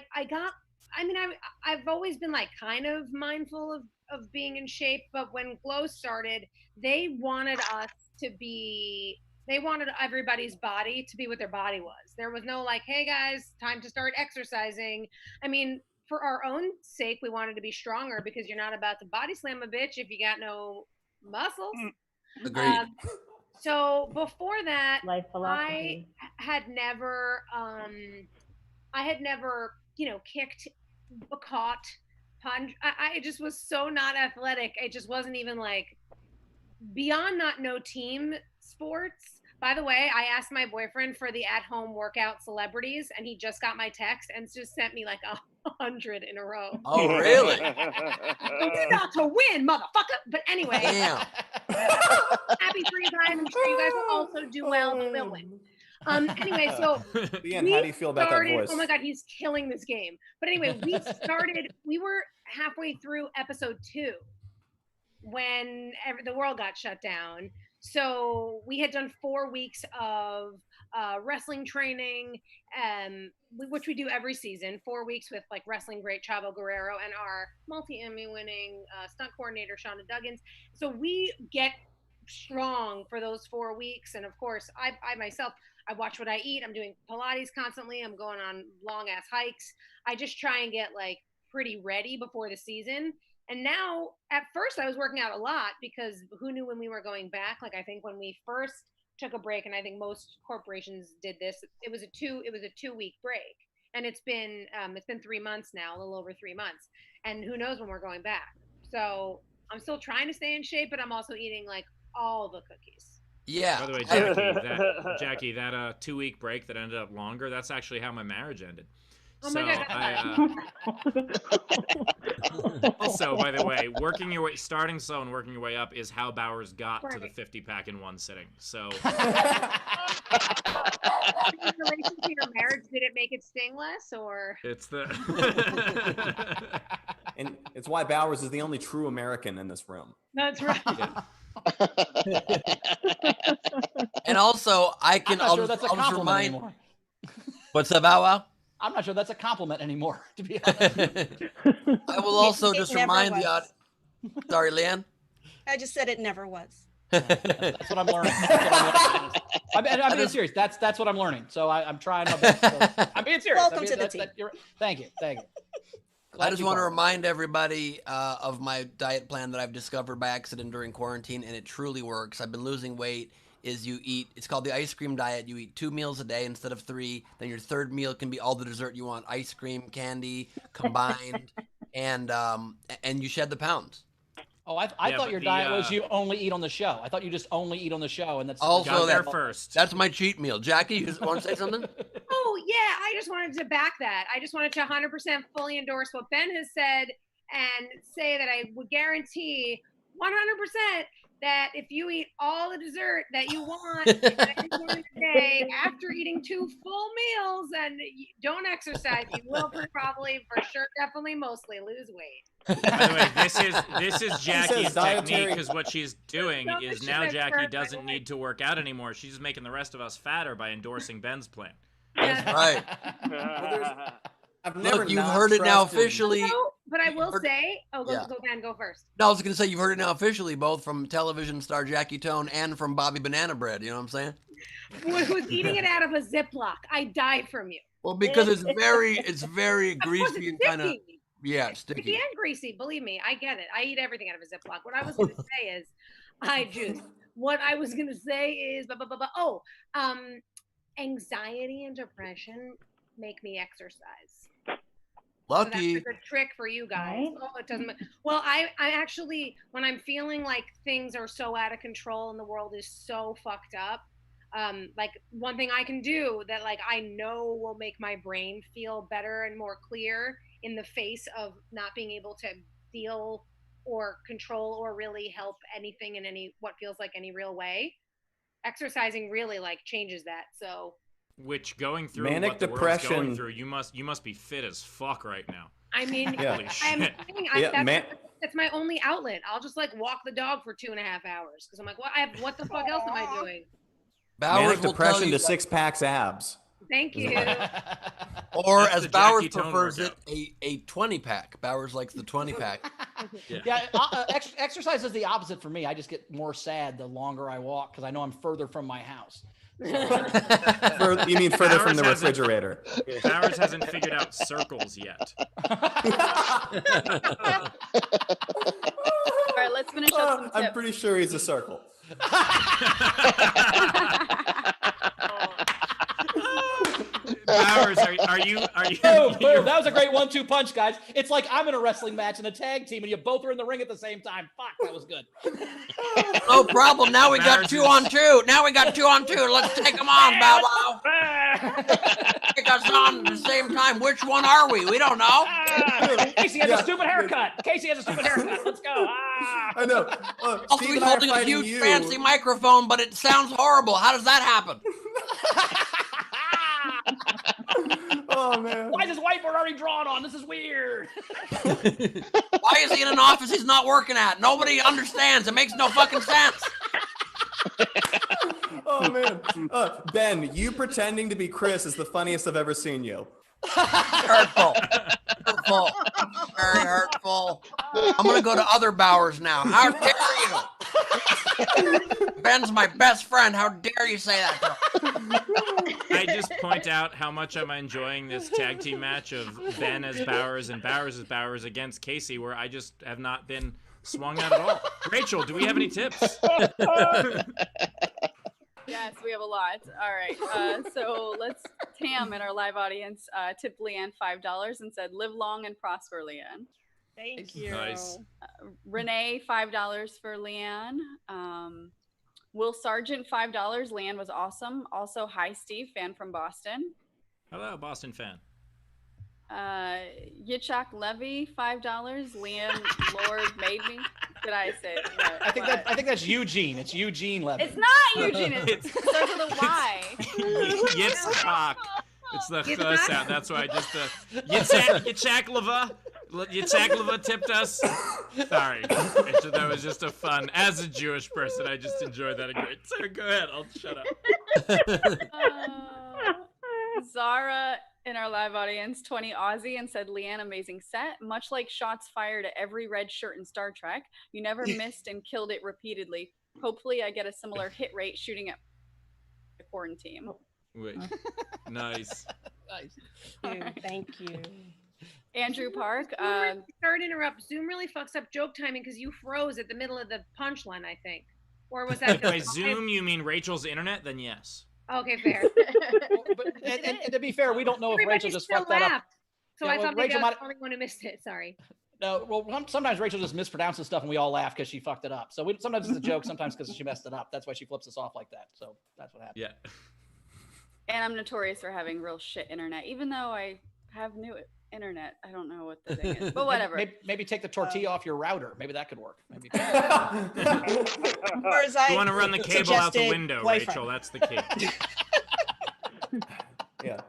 always been like kind of mindful of being in shape, but when Glow started, they wanted everybody's body to be what their body was. There was no like, hey guys, time to start exercising. I mean, for our own sake, we wanted to be stronger, because you're not about to body slam a bitch if you got no muscles. Agreed. So before that, Life I philosophy. had never, kicked, caught, punched. I just was so not athletic. It just wasn't even like beyond not no team sports. By the way, I asked my boyfriend for the at-home workout celebrities, and he just got my text and just sent me like 100 in a row. Oh, really? You're about to win, motherfucker. But anyway, Damn. happy for you guys. I'm sure you guys will also do well, but we'll win. Anyway, so Leighann, how do you feel about that voice? Oh my God, he's killing this game. But anyway, we were halfway through episode 2 when the world got shut down. So we had done 4 weeks of wrestling training, which we do every season, 4 weeks with like wrestling great Chavo Guerrero and our multi-Emmy winning stunt coordinator, Shauna Duggins. So we get strong for those 4 weeks. And of course, I myself, I watch what I eat. I'm doing Pilates constantly. I'm going on long ass hikes. I just try and get like pretty ready before the season. And now, at first, I was working out a lot because who knew when we were going back? Like, I think when we first took a break, and I think most corporations did this, it was a 2-week break, and it's been 3 months now, a little over 3 months, and who knows when we're going back. So I'm still trying to stay in shape, but I'm also eating like all the cookies. Yeah. By the way, Jackie, that 2-week break that ended up longer, that's actually how my marriage ended. Oh my God. Also, by the way, starting slow and working your way up is how Bowers got to the 50-pack in one sitting. So, in relation to your marriage, did it make it sting less, or? It's the. And it's why Bowers is the only true American in this room. That's right. And also, I'll just remind. Anymore. What's up, Bow Wow? I'm not sure that's a compliment anymore, to be honest. I will also just remind the audience. Sorry, Leighann? I just said it never was. That's what I'm learning. I'm being serious. That's what I'm learning. So I'm trying my best. So I'm being serious. Welcome to the team. Thank you. I just want to remind everybody of my diet plan that I've discovered by accident during quarantine, and it truly works. I've been losing weight. It's called the ice cream diet. You eat 2 meals a day instead of 3. Then your third meal can be all the dessert you want, ice cream, candy combined, and you shed the pounds. Oh, I thought your diet was you only eat on the show. I thought you just only eat on the show, and that's also first. That's my cheat meal. Jackie, you want to say something? Oh yeah, I just wanted to back that. I just wanted to 100% fully endorse what Ben has said and say that I would guarantee 100% that if you eat all the dessert that you want every day after eating 2 full meals and you don't exercise, you will probably, for sure, definitely, mostly lose weight. By the way, this is Jackie's technique, because what she's doing is now Jackie doesn't need to work out anymore. She's just making the rest of us fatter by endorsing Ben's plan. That's right. I've never Look, you've heard it now officially. But I will say, go Ben, go first. No, I was going to say you've heard it now officially, both from television star Jackie Tohn and from Bobby Banana Bread. You know what I'm saying? Was eating it out of a Ziploc. I die from you. Well, because it's very greasy and kind of sticky and greasy. Believe me, I get it. I eat everything out of a Ziploc. What I was going to say is, anxiety and depression make me exercise. Lucky. So that's a good trick for you guys. Oh, it doesn't. Well, I actually, when I'm feeling like things are so out of control and the world is so fucked up, like one thing I can do that like I know will make my brain feel better and more clear in the face of not being able to deal or control or really help anything in what feels like any real way. Exercising really like changes that. So. Which going through manic what the depression. World's going through, you must be fit as fuck right now. I mean, that's my only outlet. I'll just like walk the dog for 2.5 hours because I'm like, what the fuck else am I doing? Manic depression to 6-packs abs. Thank you. Or as Bowers prefers it, a 20-pack. Bowers likes the 20-pack. Exercise is the opposite for me. I just get more sad the longer I walk because I know I'm further from my house. You mean further from the refrigerator? Bowers hasn't figured out circles yet. All right, let's finish up some tips. I'm pretty sure he's a circle. Bowers, are you? Boom, boom. That was a great 1-2 punch, guys. It's like I'm in a wrestling match in a tag team, and you both are in the ring at the same time. Fuck, that was good. No problem. Now we got 2 on 2. Now we got 2 on 2. Let's take them on, Bow Wow. Take us on at the same time. Which one are we? We don't know. Casey has a stupid haircut. Casey has a stupid haircut. Let's go. I know. Also, Steve he's and I are holding a fighting huge you. fancy microphone, but it sounds horrible. How does that happen? Oh man. Why is this whiteboard already drawn on? This is weird. Why is he in an office he's not working at? Nobody understands. It makes no fucking sense. Oh man. Ben, you pretending to be Chris is the funniest I've ever seen you. Hurtful. Hurtful. Very hurtful. I'm going to go to other Bowers now. How dare you? Ben's my best friend. How dare you say that to him? I just point out how much I'm enjoying this tag team match of Ben as Bowers and Bowers as Bowers against Casey, where I just have not been swung out at all. Rachel, do we have any tips? Yes, we have a lot. All right. So let's Tam in our live audience tipped Leighann $5 and said, "Live long and prosper, Leighann." Thank you. Nice. Renee $5 for Leighann. Will Sargent $5. Leighann was awesome. Also, hi Steve, fan from Boston. Hello, Boston fan. Yitzhak Levy $5. Leighann Lord made me. Did I say it? Right? I think that's Eugene. It's Eugene Levy. It's not Eugene. It starts with a Y. Yitzhak. It's the ch sound. That's why I just Yitzhak Leva. Yitzhak Leva tipped us. Sorry, that was just a fun. As a Jewish person, I just enjoyed that a great. So go ahead. I'll shut up. Zara in our live audience, 20 Aussie, and said, "Leighann, amazing set. Much like shots fired at every red shirt in Star Trek, you never missed and killed it repeatedly. Hopefully, I get a similar hit rate shooting at the quarantine." Wait, nice. Nice. Thank you. Andrew Park. Sorry to interrupt. Zoom really fucks up joke timing because you froze at the middle of the punchline, I think. Or was that If by Zoom you mean Rachel's internet, then yes. Okay, fair. And to be fair, we don't know if Rachel just fucked that up. So Yeah, I well, thought maybe Rachel I was might- the only one who missed it. Sorry. No, well, sometimes Rachel just mispronounces stuff and we all laugh because she fucked it up. So sometimes it's a joke, sometimes because she messed it up. That's why she flips us off like that. So that's what happened. Yeah. And I'm notorious for having real shit internet. Even though I have new internet, I don't know what the thing is. But whatever. Maybe take the tortilla off your router. Maybe that could work. Maybe. Or as I You want to run the cable out the suggested, window, boyfriend. Rachel. That's the key. Yeah.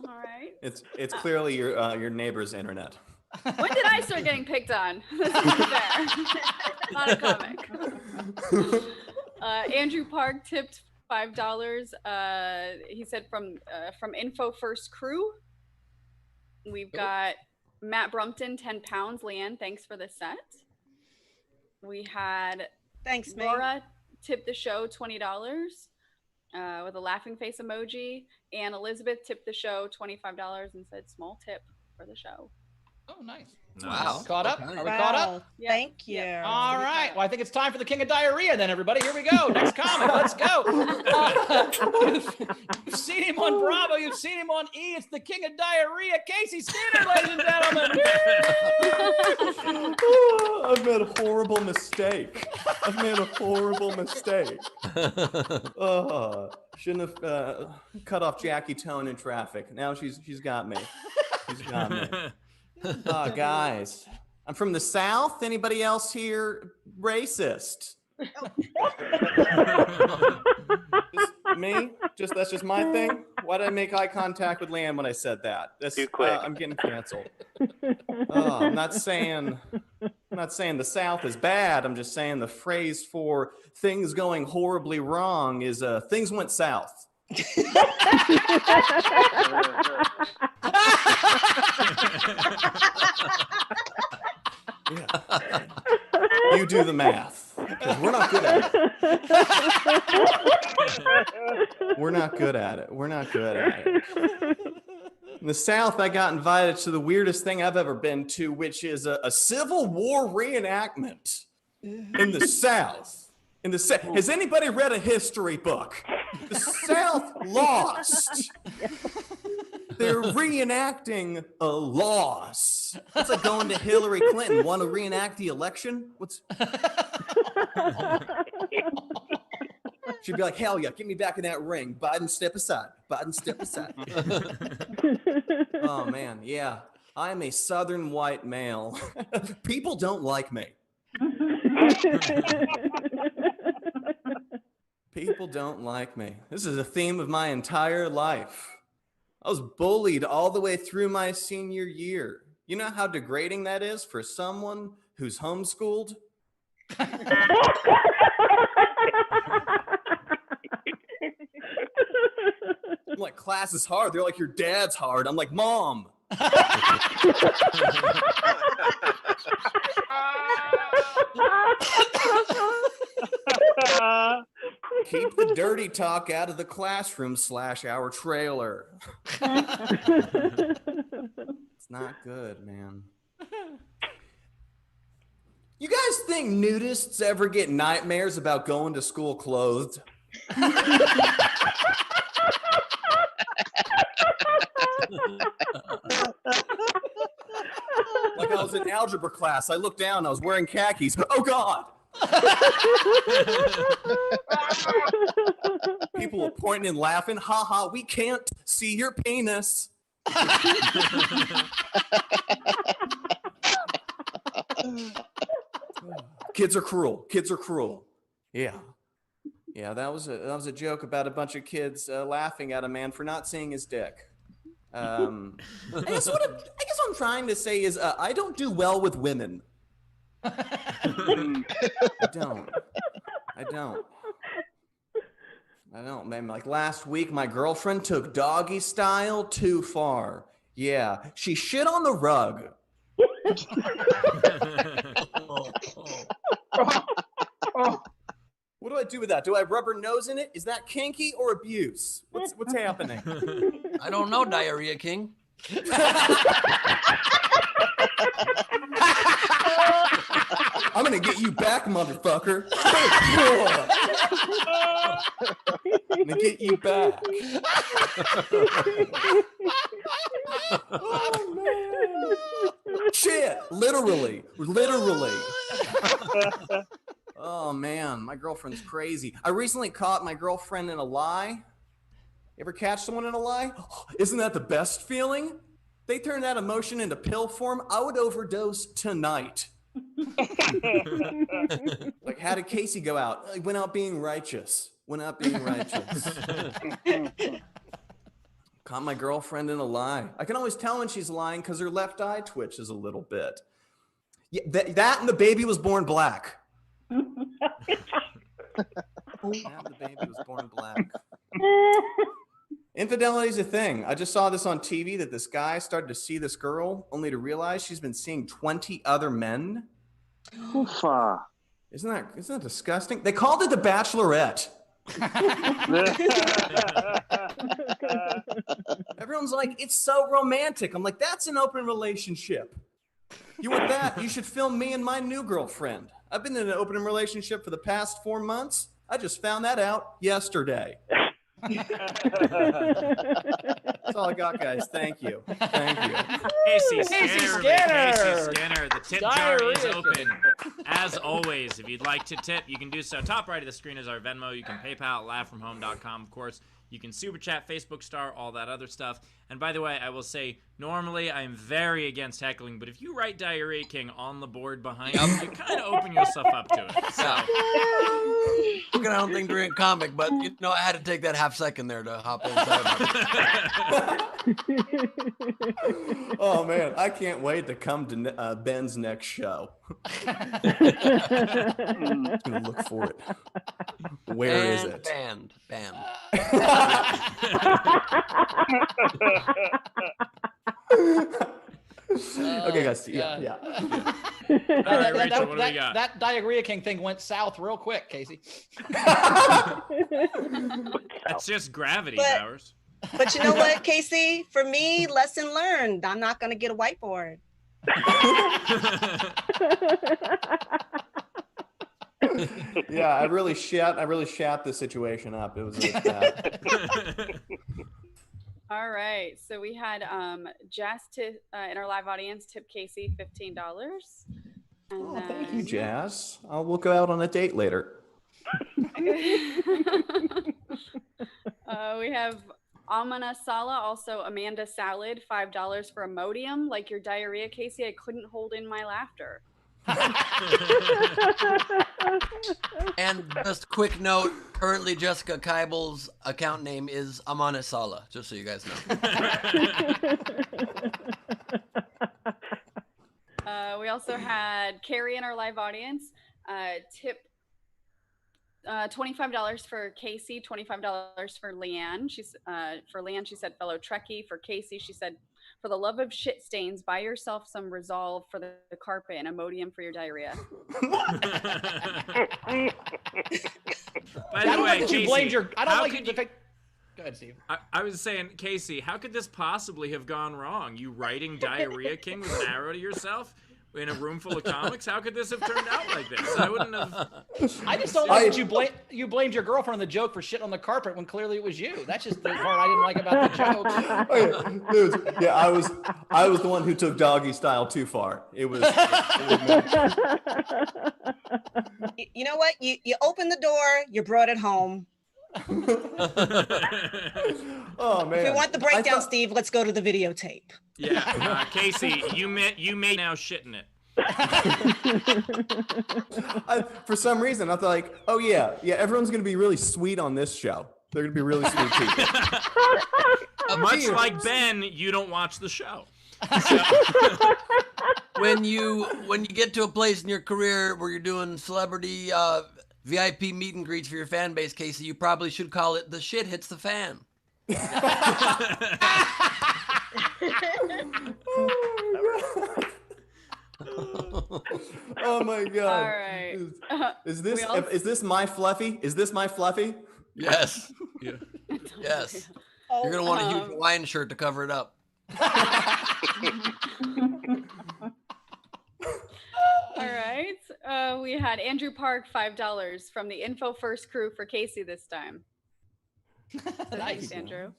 All right. It's clearly your neighbor's internet. When did I start getting picked on? This isn't fair. Not a comic. Andrew Park tipped $5. He said from Info First Crew. We've got Matt Brumpton, 10 pounds. Leighann, thanks for the set. We had Thanks, mate. Laura tipped the show $20 with a laughing face emoji. And Elizabeth tipped the show $25 and said small tip for the show. Oh, nice. Wow. Caught up? Okay. Are we caught up? Wow. Yeah. Thank you. All right. Well, I think it's time for the King of Diarrhea then, everybody. Here we go. Next comic. Let's go. You've seen him on Bravo. You've seen him on E. It's the King of Diarrhea, Casey Skinner, ladies and gentlemen. Oh, I've made a horrible mistake. Shouldn't have cut off Jackie Tohn in traffic. Now she's got me. She's got me. Guys, I'm from the South. Anybody else here racist? Just me? That's just my thing? Why did I make eye contact with Leighann when I said that? That's Too quick. I'm getting canceled. I'm not saying the South is bad. I'm just saying the phrase for things going horribly wrong is things went south. Yeah. You do the math. 'Cause we're not good at it. We're not good at it. In the South, I got invited to the weirdest thing I've ever been to, which is a Civil War reenactment in the South. In the has anybody read a history book? The South lost. They're reenacting a loss. It's like going to Hillary Clinton. Want to reenact the election? She'd be like, hell yeah, get me back in that ring. Biden, step aside. Biden, step aside. Oh, man, yeah. I'm a Southern white male. People don't like me. People don't like me. This is a theme of my entire life. I was bullied all the way through my senior year. You know how degrading that is for someone who's homeschooled? I'm like, class is hard. They're like, your dad's hard. I'm like, Mom. Keep the dirty talk out of the classroom / our trailer. It's not good, man. You guys think nudists ever get nightmares about going to school clothed? Like I was in algebra class. I looked down. I was wearing khakis. Oh, God. People were pointing and laughing. Ha ha, we can't see your penis. Kids are cruel. Kids are cruel. Yeah. Yeah, that was a joke about a bunch of kids laughing at a man for not seeing his dick. I guess what I'm trying to say is I don't do well with women. I don't, man. Like last week, my girlfriend took doggy style too far. Yeah, she shit on the rug. What do I do with that? Do I rub her nose in it? Is that kinky or abuse? What's happening? I don't know, Diarrhea King. I'm gonna get you back, motherfucker. I'm gonna get you back. Oh, man. Shit, literally. Oh, man, my girlfriend's crazy. I recently caught my girlfriend in a lie. You ever catch someone in a lie? Isn't that the best feeling? They turn that emotion into pill form. I would overdose tonight. Like, how did Casey go out? Like, went out being righteous. Caught my girlfriend in a lie. I can always tell when she's lying because her left eye twitches a little bit. Yeah, that and the baby was born black. The baby was born black. Infidelity is a thing. I just saw this on TV that this guy started to see this girl only to realize she's been seeing 20 other men. Isn't that disgusting? They called it The Bachelorette. Everyone's like, it's so romantic. I'm like, that's an open relationship. You want that? You should film me and my new girlfriend. I've been in an open relationship for the past 4 months. I just found that out yesterday. That's all I got, guys. Thank you. Casey Skinner. The tip jar is open. As always, if you'd like to tip, you can do so. Top right of the screen is our Venmo. You can PayPal at laughfromhome.com, of course. You can super chat, Facebook star, all that other stuff. And by the way, I will say, normally I'm very against heckling, but if you write Diarrhea King on the board behind you, you kind of open yourself up to it. So. I don't think they're in comic, but I had to take that half second there to hop in. Oh man, I can't wait to come to Ben's next show. I'm gonna look for it. Where is it? Band. Okay, guys. Yeah. Rachel, what do we got? That Diarrhea King thing went south real quick, Casey. That's just gravity powers. But you know what, Casey? For me, lesson learned. I'm not going to get a whiteboard. Yeah, I really shat the situation up. It was bad. All right. So we had Jazz in our live audience tip Casey $15. Oh, thank you, Jazz. We'll go out on a date later. We have Amana Sala, also Amanda Salad, $5 for Imodium. Like your diarrhea, Casey, I couldn't hold in my laughter. And just quick note, currently Jessica Keibel's account name is Amana Sala, just so you guys know. We also had Carrie in our live audience. Tip $25 for Casey, $25 for Leighann. For Leighann, she said fellow Trekkie. For Casey, she said, for the love of shit stains, buy yourself some Resolve for the carpet and Imodium for your diarrhea. By the way, Casey, you blamed your. I don't how like could you. you- Go ahead, Steve. I was saying, Casey, how could this possibly have gone wrong? You writing Diarrhea King with an arrow to yourself in a room full of comics? How could this have turned out like this? I wouldn't have. I just don't like that you blamed your girlfriend on the joke for shit on the carpet when clearly it was you. That's just the part I didn't like about the joke. Dude, yeah, I was the one who took doggy style too far. It was You know what? You opened the door, you brought it home. Oh man! If we want the breakdown, Steve, let's go to the videotape. Yeah, Casey, you may now shitting it. For some reason, I thought like, oh yeah, everyone's gonna be really sweet on this show. They're gonna be really sweet people. Much like Ben, you don't watch the show. When you get to a place in your career where you're doing celebrity VIP meet and greets for your fan base, Casey, you probably should call it the shit hits the fan. Oh my god! All right. Is this my Fluffy? Is this my Fluffy? Yes. Yeah. Yes. You're gonna want a huge Hawaiian shirt to cover it up. All right. We had Andrew Park, $5 from the Info First crew for Casey this time. Thanks, Andrew.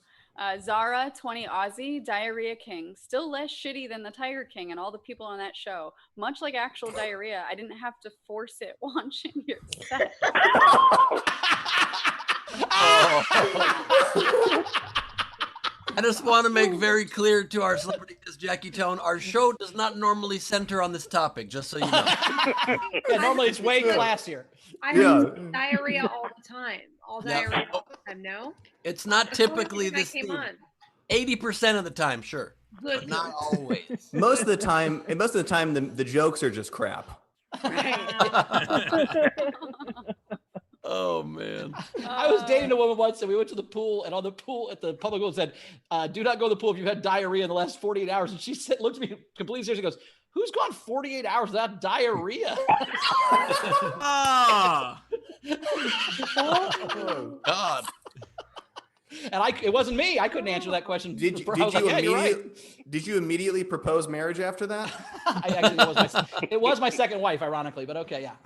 Zara, 20 Aussie, Diarrhea King. Still less shitty than the Tiger King and all the people on that show. Much like actual diarrhea, I didn't have to force it watching your set. I just want to make very clear to our celebrity guest, Jackie Tohn, our show does not normally center on this topic, just so you know. Yeah, normally it's way classier. I have diarrhea all the time. Diarrhea all the time, no? It's not typically this. this. 80% of the time, sure. Good. But not always. Most of the time, the jokes are just crap. Oh man! I was dating a woman once, and we went to the pool, and on the pool at the public pool it said, "Do not go to the pool if you've had diarrhea in the last 48 hours." And she said, looked at me completely serious, and goes, "Who's gone 48 hours without diarrhea?" Oh God! And it wasn't me. I couldn't answer that question. Did you immediately propose marriage after that? It was my second wife, ironically, but okay, yeah.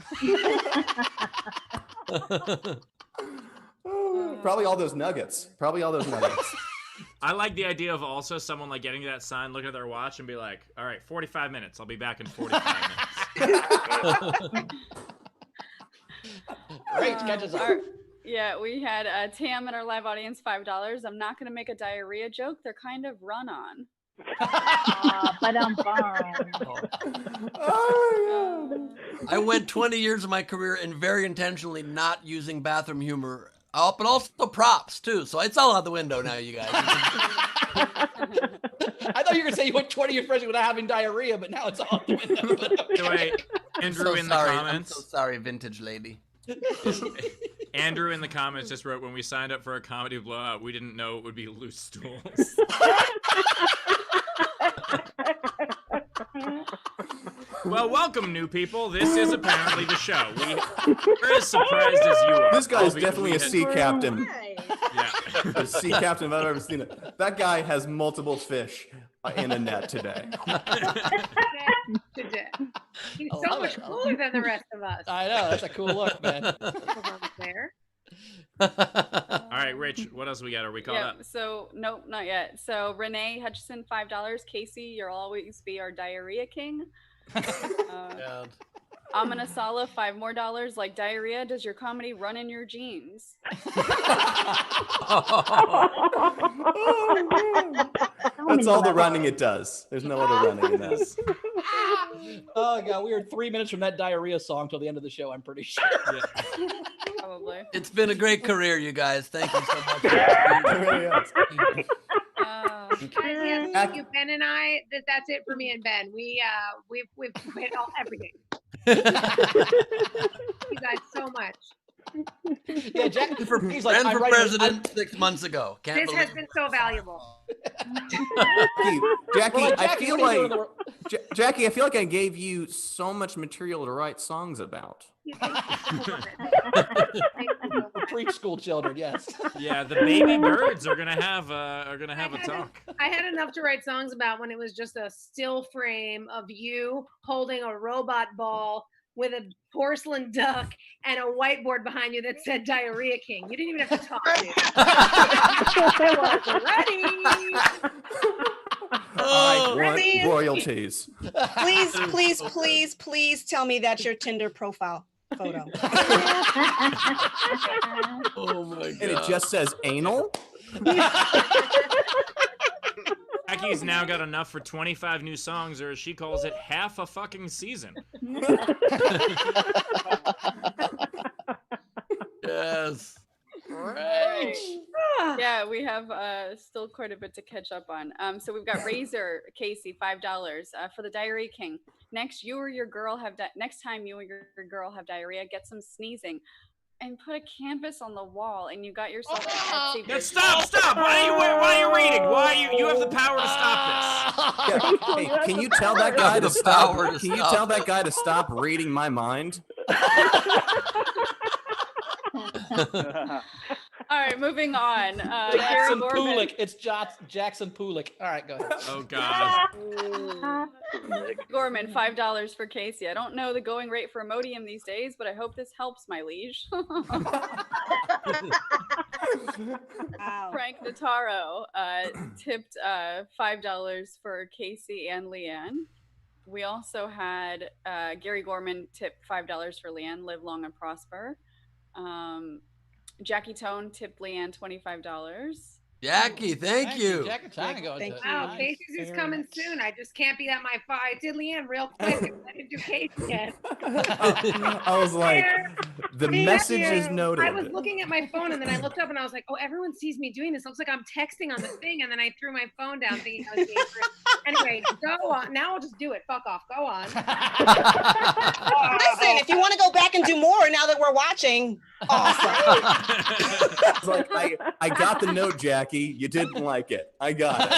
Probably all those nuggets. I like the idea of also someone like getting to that sign, look at their watch, and be like, "All right, 45 minutes. I'll be back in 45 minutes." Great, catches up. Yeah, we had Tam in our live audience, $5. I'm not going to make a diarrhea joke. They're kind of run on. But I'm I went 20 years of my career and very intentionally not using bathroom humor, but also props too. So it's all out the window now, you guys. I thought you were going to say you went 20 years without having diarrhea, but now it's all out the window. By the way, Andrew in the comments. I'm so sorry, vintage lady. Andrew in the comments just wrote, "When we signed up for a comedy blowout, we didn't know it would be loose stools." Well, welcome, new people. This is apparently the show. We're as surprised as you are. This guy's definitely a sea captain. Yeah. A sea captain if I've ever seen it. That guy has multiple fish. in a net today. Today. He's I so love much it. cooler than the rest of us. I know, that's a cool look, man. There. All right, Rich, what else we got? Are we caught up? So nope, not yet. So Renee Hutchison, $5. Casey, you'll always be our diarrhea king. Amanasala, $5 more. Like diarrhea, does your comedy run in your genes? That's all the running it does. There's no other running in this. Oh god, we are 3 minutes from that diarrhea song till the end of the show, I'm pretty sure. Probably. It's been a great career, you guys. Thank you so much. Thank you, Ben and I. That's it for me and Ben. We've quit everything. You guys so much. Yeah, Jack, He's for I'm writing- president 6 months ago. Can't This believe has been so valuable. Jackie, Well, I Jackie, feel what are you doing in like Jackie, I feel like I gave you so much material to write songs about. Preach school children, yes. Yeah, the baby birds are gonna have a talk. I had enough to write songs about when it was just a still frame of you holding a robot ball with a porcelain duck and a whiteboard behind you that said Diarrhea King. You didn't even have to talk to me. Ready? I Ready? want royalties. Please tell me that's your Tinder profile photo. Oh my god. And it just says anal? Jackie's now got enough for 25 new songs, or as she calls it, half a fucking season. Yes. Right. Yeah, we have still quite a bit to catch up on. So we've got Razor Casey, $5 for the Diarrhea King. Next time you or your girl have diarrhea, get some sneezing. And put a canvas on the wall, and you got yourself an Etsy business. Stop! Why are you reading? You have the power to stop this. Yeah, hey, can you tell that guy to stop? Can you tell that guy to stop reading my mind? All right, moving on. Gary Jackson Gorman. Pulik. It's Jackson Pulik. All right, go ahead. Oh God. Gorman, $5 for Casey. I don't know the going rate for Imodium these days, but I hope this helps, my liege. Wow. Frank Notaro tipped $5 for Casey and Leighann. We also had Gary Gorman tip $5 for Leighann. Live long and prosper. Jackie Tohn tipped Leighann $25. Jackie, thank you. Jackie, thank you. Wow, Casey's is coming soon. I just can't be at my I did Leighann real quick. I didn't do Casey yet. I was like, the message is noted. I was looking at my phone and then I looked up and I was like, oh, everyone sees me doing this. Looks like I'm texting on the thing. And then I threw my phone down thinking I was being rude. Anyway, go on. Now I'll just do it. Fuck off. Go on. Listen, if you want to go back and do more now that we're watching, awesome. I was like, I got the note, Jackie. You didn't like it. I got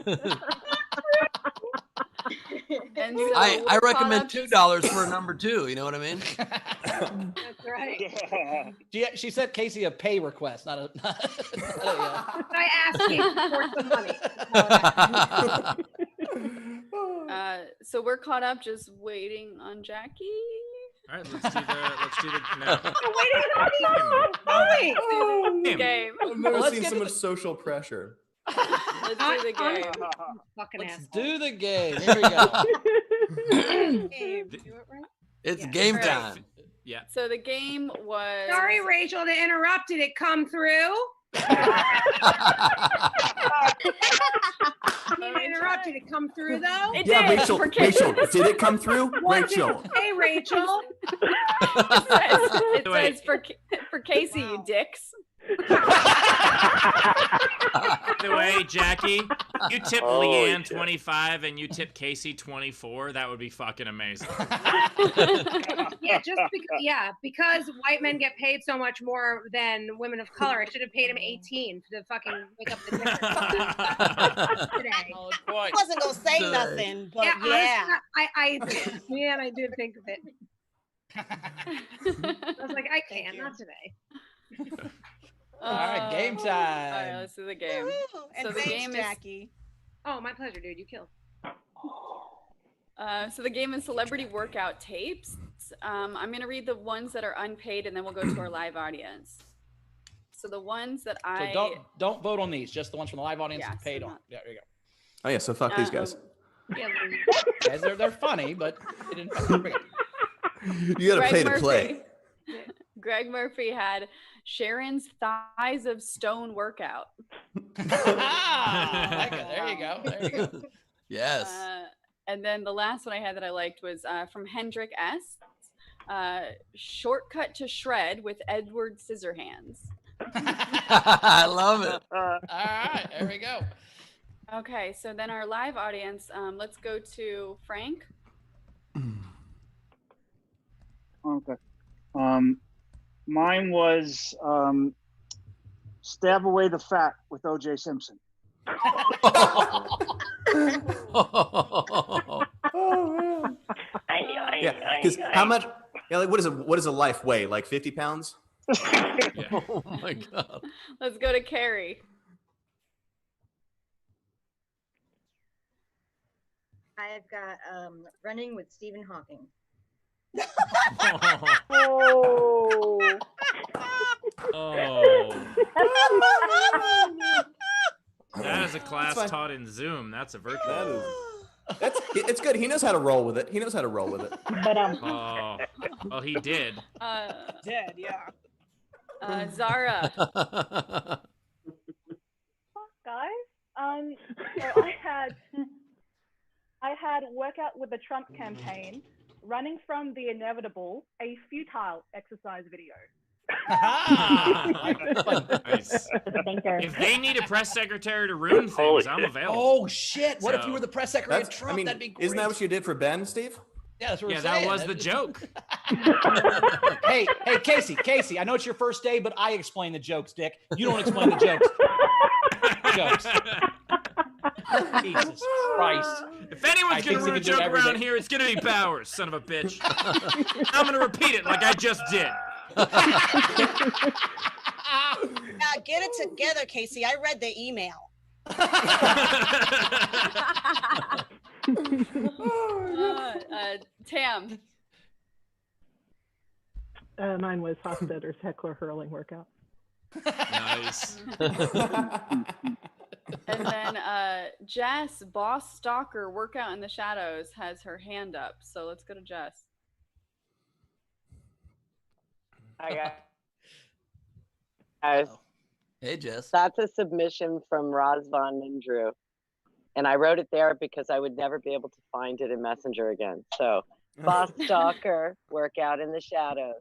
it. And so I recommend $2 for a number 2. You know what I mean? That's right. She sent Casey a pay request, not a. I asked Casey for some money. So we're caught up, just waiting on Jackie. All right, let's do the no. Wait. The game. I've never seen so much social pressure. Let's do the game. Let's do the game. Here we go. It's game time. Yeah. So the game was. Sorry, Rachel, to interrupt. Did it come through? Interrupted. It come through though? It Yeah, did. Rachel, did it come through? What did Rachel. it say, Rachel? It says for Casey, you dicks. By the way, Jackie, you tip Leighann 25 and you tip Casey 24. That would be fucking amazing. Yeah, because white men get paid so much more than women of color. I should have paid him 18 to fucking make up the difference today. I wasn't gonna say nothing, but yeah. Honestly, I did think of it. I was like, I can't, not today. All right, game time. All right, let's do the game. Woo-hoo. And So the thanks, game is Jackie. Oh, my pleasure, dude. You killed. So the game is celebrity workout tapes. I'm going to read the ones that are unpaid, and then we'll go to our live audience. So the ones that So don't vote on these. Just the ones from the live audience Yeah, paid so on. Yeah, there you go. Oh yeah, so fuck these guys. Guys, they're funny, but they didn't. You gotta Greg pay to Murphy. play. Greg Murphy had Sharon's thighs of stone workout. I like it. There you go. There you go. Yes. And then the last one I had that I liked was from Hendrik S. Shortcut to shred with Edward Scissorhands. I love it. All right, there we go. Okay, so then our live audience, let's go to Frank. Okay. Mine was stab away the fat with O.J. Simpson. Yeah, because how much? Yeah, like what does a life weigh? Like 50 pounds? Oh my god. Let's go to Carrie. I've got running with Stephen Hawking. Oh. That is a class taught in Zoom. That's a virtual. It's good. He knows how to roll with it. But Oh, well, he did. Dead, yeah. Zara. Guys, so I had workout with the Trump campaign, running from the inevitable, a futile exercise video. Nice. If they need a press secretary to ruin things, I'm available. Oh shit! What if you were the press secretary of Trump? I mean, That'd be great. isn't that what you did for Ben, Steve? Yeah, that's what we're that saying. was the joke. Hey, Casey, I know it's your first day, but I explain the jokes, Dick. You don't explain the jokes. Jesus Christ. If anyone's going to ruin a joke around here, it's going to be Bowers, son of a bitch. I'm going to repeat it like I just did. Get it together, Casey. I read the email. Tam. Mine was Hofstetter's heckler hurling workout. Nice. And then Jess, Boss Stalker, Workout in the Shadows, has her hand up. So let's go to Jess. Okay. Guys, hey, Jess. That's a submission from Roz Von Mindrew. And I wrote it there because I would never be able to find it in Messenger again. So, Boss Stalker, Workout in the Shadows.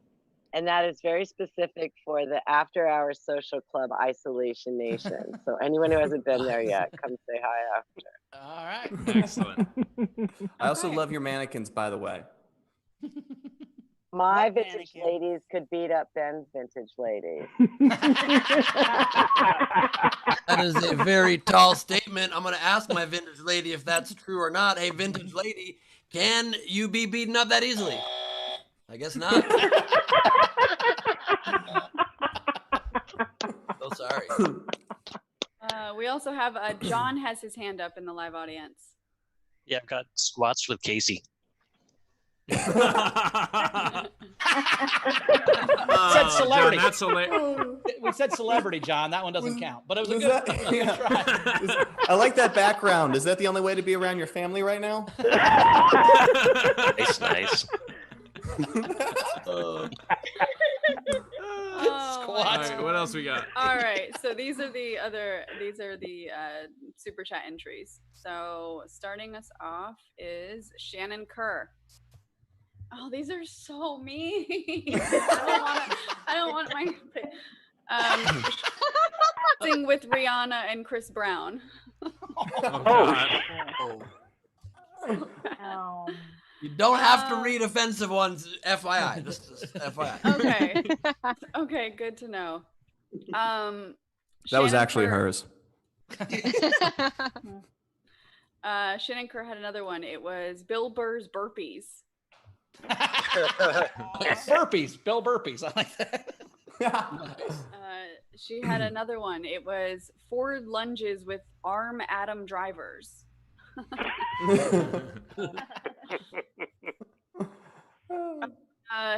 And that is very specific for the After Hours Social Club Isolation Nation. So anyone who hasn't been there yet, come say hi after. All right. Excellent. I also love your mannequins, by the way. My vintage ladies could beat up Ben's vintage ladies. That is a very tall statement. I'm going to ask my vintage lady if that's true or not. Hey, vintage lady, can you be beaten up that easily? I guess not. So sorry. We also have John has his hand up in the live audience. Yeah, I've got squats with Casey. Said celebrity. John, that's hilarious. We said celebrity, John. That one doesn't count. But it was a good try. I like that background. Is that the only way to be around your family right now? Nice. All right, what else we got? All right, so these are the super chat entries. So starting us off is Shannon Kerr. Oh, these are so mean. I don't want my sing with Rihanna and Chris Brown. You don't have to read offensive ones, FYI. Just FYI. Okay. Okay, good to know. That was actually hers. Shannon Kerr had another one. It was Bill Burr's burpees. Burpees. Bill Burpees. I like that. She had another one. It was forward lunges with arm Adam drivers.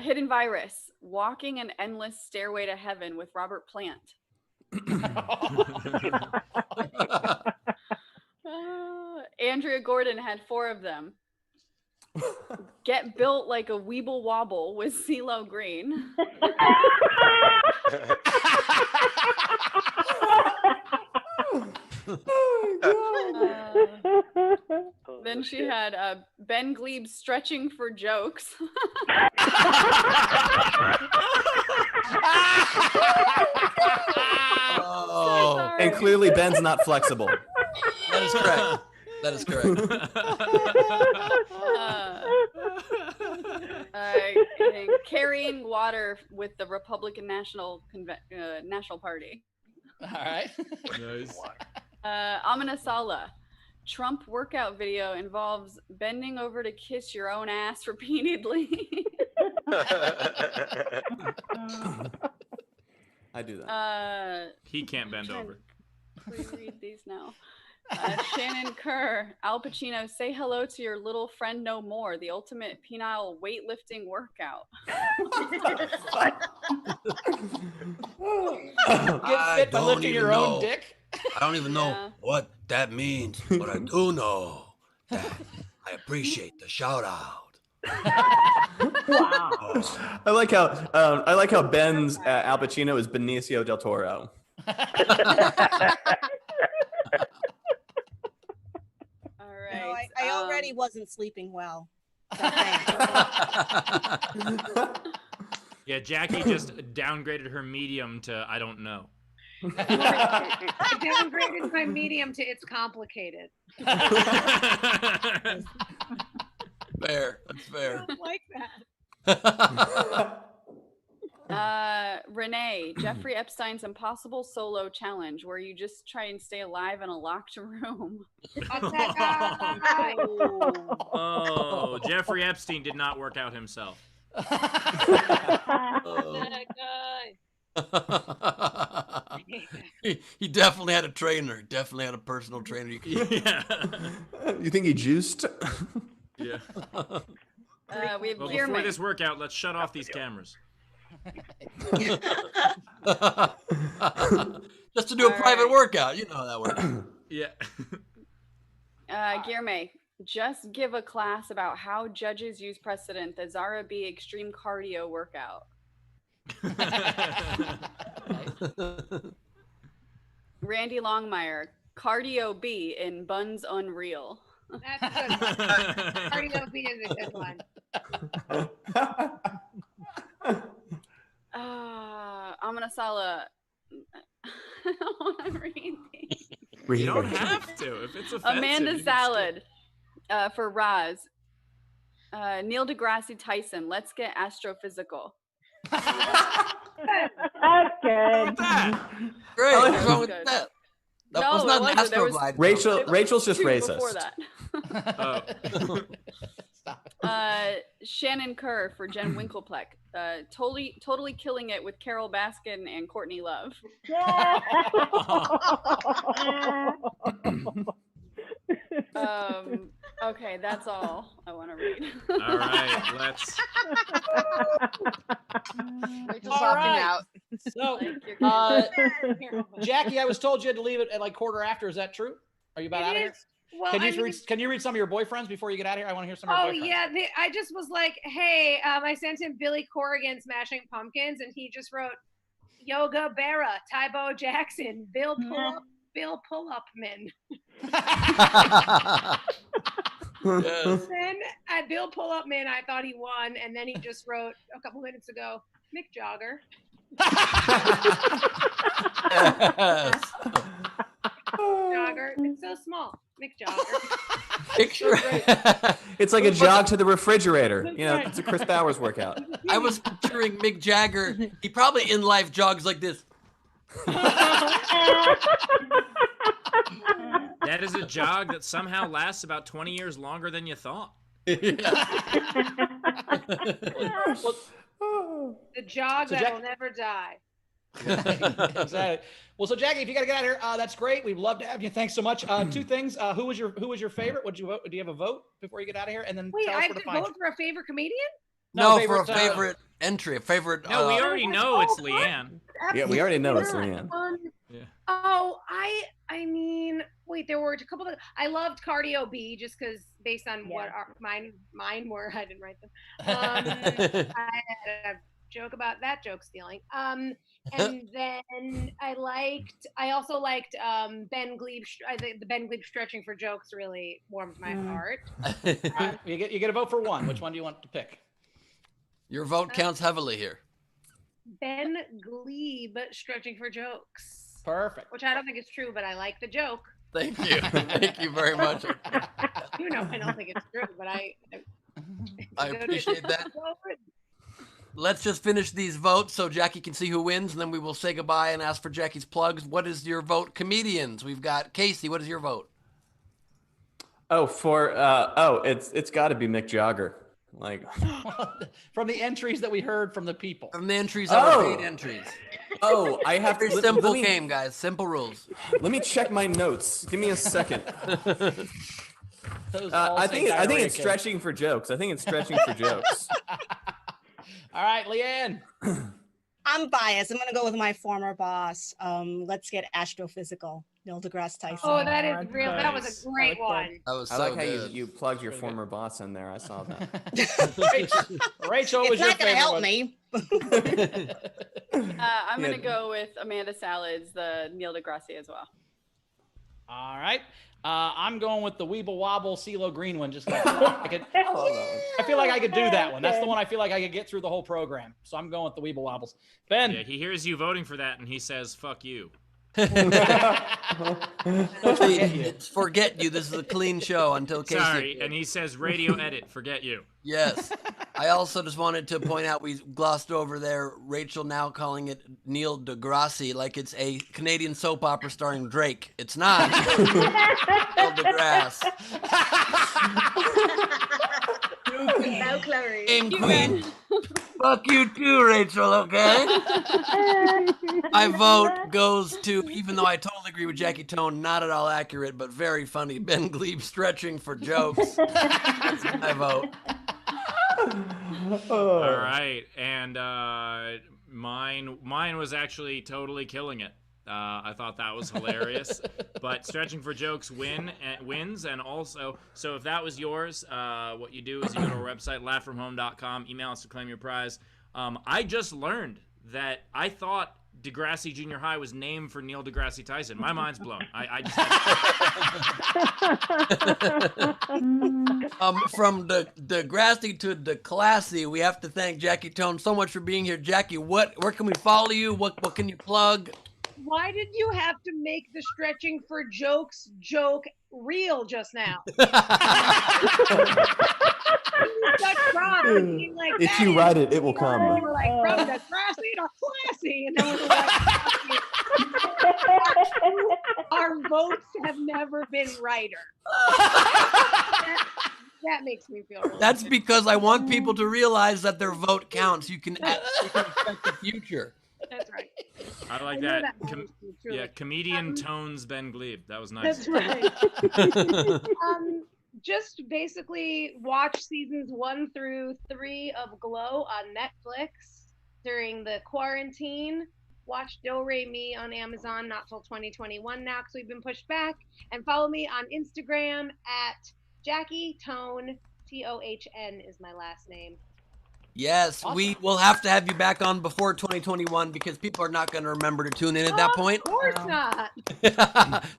Hidden virus. Walking an endless stairway to heaven with Robert Plant. Andrea Gordon had 4 of them. Get built like a Weeble Wobble with CeeLo Green. Then she had Ben Gleib stretching for jokes. Oh. And clearly Ben's not flexible. That is correct. That is correct. And carrying water with the Republican National Party. All right. Nice. Amanasala. Trump workout video involves bending over to kiss your own ass repeatedly. I do that. He can't bend over. Read these now. Shannon Kerr, Al Pacino, say hello to your little friend no more, the ultimate penile weightlifting workout. Get fit by lifting your own dick? I don't even know what that means, but I do know that I appreciate the shout out. Wow. I like how Ben's Al Pacino is Benicio del Toro. I already wasn't sleeping well. Yeah, Jackie just downgraded her medium to I don't know. I downgraded my medium to it's complicated. Fair. That's fair. I don't like that. Renee, Jeffrey Epstein's impossible solo challenge where you just try and stay alive in a locked room. Oh, Jeffrey Epstein did not work out himself. That guy. He definitely had a trainer. Definitely had a personal trainer. Yeah. You think he juiced? Yeah. We have before this workout, let's shut off these cameras. Just to do a private workout. You know how that works. Yeah. Guillerme, just give a class about how judges use precedent, the Zara B extreme cardio workout. Randy Longmire, cardio B in Buns Unreal. That's a good one. Cardio B is a good one. Amanasala. I don't want to read these. You don't have to if it's offensive. Amanda Salad for Roz. Neil deGrasse Tyson, let's get astrophysical. That's good. Great. Oh, What's wrong with good. that? That No, was it not wasn't. an There was- astroglide. Rachel's just Two racist. before that. Shannon Kerr for Jen Winklepleck. Totally killing it with Carol Baskin and Courtney Love. Okay, that's all I want to read. All right, let's. Rachel's opting out. So, Jackie, I was told you had to leave it at like quarter after. Is that true? Are you about out of here? Well, Can you read some of your boyfriends before you get out of here? I want to hear some of your boyfriends. Yeah, I just was like, hey, I sent him Billy Corrigan Smashing Pumpkins, and he just wrote Yoga Berra, Tybo Jackson, Bill Pull-Up-Man. Yes. Then Bill Pull-Up-Man, I thought he won, and then he just wrote a couple minutes ago, Mick Jagger. Yes. Jogger. It's so small. Mick Jagger. Picture. It's like a jog to the refrigerator. You know, it's a Chris Bowers workout. I was picturing Mick Jagger. He probably in life jogs like this. That is a jog that somehow lasts about 20 years longer than you thought. The jog So that will never die. Exactly. Well, so Jackie, if you got to get out of here, that's great. We'd love to have you. Thanks so much. Two things. Who was your favorite? Would you vote? Do you have a vote before you get out of here? And then Wait, tell us I where have to to find vote for a favorite comedian? No, for a favorite entry, a favorite. No, we already know it's Leighann. Yeah, we already know it's not. Leighann. Yeah. Oh, I mean, wait, there were a couple of. I loved Cardio B just because based on what mine were. I didn't write them. I had a joke about that joke stealing. And then I also liked Ben Gleib. I think the Ben Gleib stretching for jokes really warmed my heart. Right, you get a vote for one. Which one do you want to pick? Your vote counts heavily here. Ben Gleib stretching for jokes. Perfect. Which I don't think is true, but I like the joke. Thank you. Thank you very much. You know, I don't think it's true, but I appreciate that. Let's just finish these votes so Jackie can see who wins, and then we will say goodbye and ask for Jackie's plugs. What is your vote, comedians? We've got Casey. What is your vote? Oh, it's got to be Mick Jagger. Like from the entries that we heard from the people. From the entries that were paid entries. Oh, I have to. Very simple game, guys. Simple rules. Let me check my notes. Give me a second. I think it's stretching for jokes. All right, Leighann. I'm biased. I'm gonna go with my former boss. Let's get astrophysical. Neil deGrasse Tyson. Oh, that is real. That was a great one. That was I so like good. how you plugged your former boss in there. I saw that. Rachel, it's was your not gonna favorite help one? me. I'm going to go with Amanda Salad's, the Neil deGrasse as well. All right. I'm going with the Weeble Wobble CeeLo Green one. Just like I feel like I could do that one. That's the one I feel like I could get through the whole program. So I'm going with the Weeble Wobbles. Ben. Yeah, he hears you voting for that and he says, "Fuck you." It's forget you. This is a clean show until Casey. Sorry, and he says, "Radio edit, forget you." Yes. I also just wanted to point out we glossed over there Rachel now calling it Neil deGrasse like it's a Canadian soap opera starring Drake. It's not. Neil deGrasse. No, Clary. Game queen. Fuck you too, Rachel, okay? My vote goes to, even though I totally agree with Jackie Tohn, not at all accurate, but very funny, Ben Gleib stretching for jokes. That's my vote. All right, and mine was actually totally killing it. I thought that was hilarious. But stretching for jokes wins, and also, so if that was yours, what you do is you go to our website, laughfromhome.com, email us to claim your prize. I just learned that I thought Degrassi Junior High was named for Neil deGrasse Tyson. My mind's blown. I just from the Degrassi to the classy, we have to thank Jackie Tohn so much for being here. Jackie, where can we follow you? What can you plug? Why did you have to make the stretching for jokes joke real just now? Such pride, being like, If you write it, it will come. You were like, from the classy to classy, and then we were like, our votes have never been righter. That makes me feel really That's good. because I want people to realize that their vote counts. You can expect the future. That's right. I like I know that. that one was truly. Yeah, comedian Tones Ben Gleib. That was nice. That's right. Just basically watch seasons 1 through 3 of Glow on Netflix during the quarantine. Watch Do Re Mi on Amazon, not till 2021 now because we've been pushed back. And follow me on Instagram at Jackie Tohn. Tohn is my last name. Yes, we will have to have you back on before 2021 because people are not going to remember to tune in at that point. Of course not.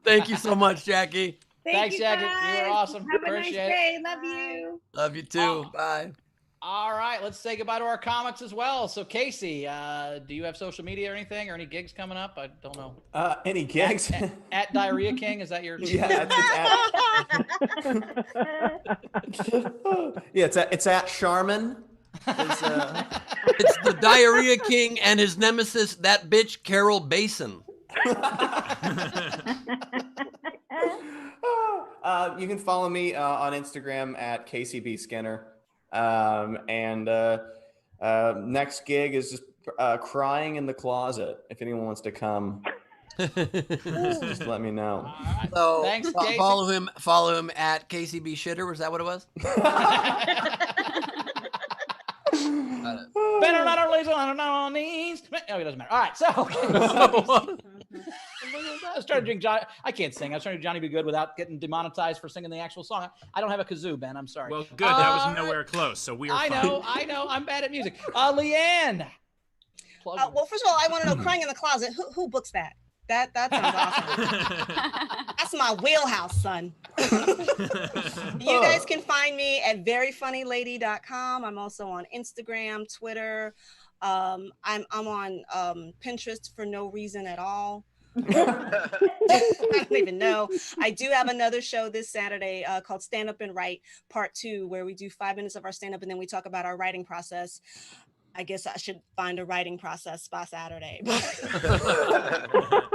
Thank you so much, Jackie. Thanks, you Jackie. guys. You were awesome. Have a Appreciate nice it. day. Love you. Love you too. Bye. All right, let's say goodbye to our comics as well. So, Casey, do you have social media or anything, or any gigs coming up? I don't know. Any gigs? At Diarrhea King, is that your? Yeah, it's at Charmin. It's the Diarrhea King and his nemesis, that bitch Carol Basin. You can follow me on Instagram at KCB Skinner. Next gig is just crying in the closet. If anyone wants to come, just let me know. So Thanks, Casey. Follow him at KCB Shitter. Was that what it was? Better not only on knees. Oh, it doesn't matter. All right, so I was trying to drink Johnny. I can't sing. I was trying to do Johnny Be Good without getting demonetized for singing the actual song. I don't have a kazoo, Ben. I'm sorry. Well, good. That was nowhere close, so we are fine. I know. I'm bad at music. Leighann. Well, first of all, I want to know, crying in the closet. Who books that? That sounds awesome. That's my wheelhouse, son. You guys can find me at veryfunnylady.com. I'm also on Instagram, Twitter. I'm on Pinterest for no reason at all. I don't even know. I do have another show this Saturday called Stand Up and Write Part 2, where we do 5 minutes of our stand-up and then we talk about our writing process. I guess I should find a writing process by Saturday. I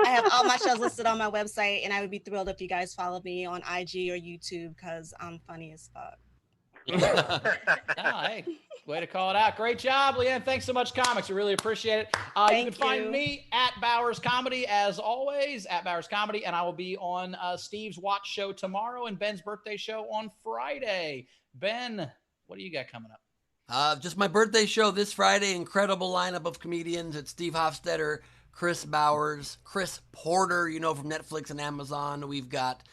have all my shows listed on my website, and I would be thrilled if you guys follow me on IG or YouTube because I'm funny as fuck. Hey, way to call it out. Great job, Leighann. Thanks so much, comics. We really appreciate it. You can find me at Bowers Comedy, as always, at Bowers Comedy, and I will be on Steve's Watch Show tomorrow and Ben's birthday show on Friday. Ben, what do you got coming up? Just my birthday show this Friday. Incredible lineup of comedians. It's Steve Hofstetter, Chris Bowers, Chris Porter, you know, from Netflix and Amazon. We've got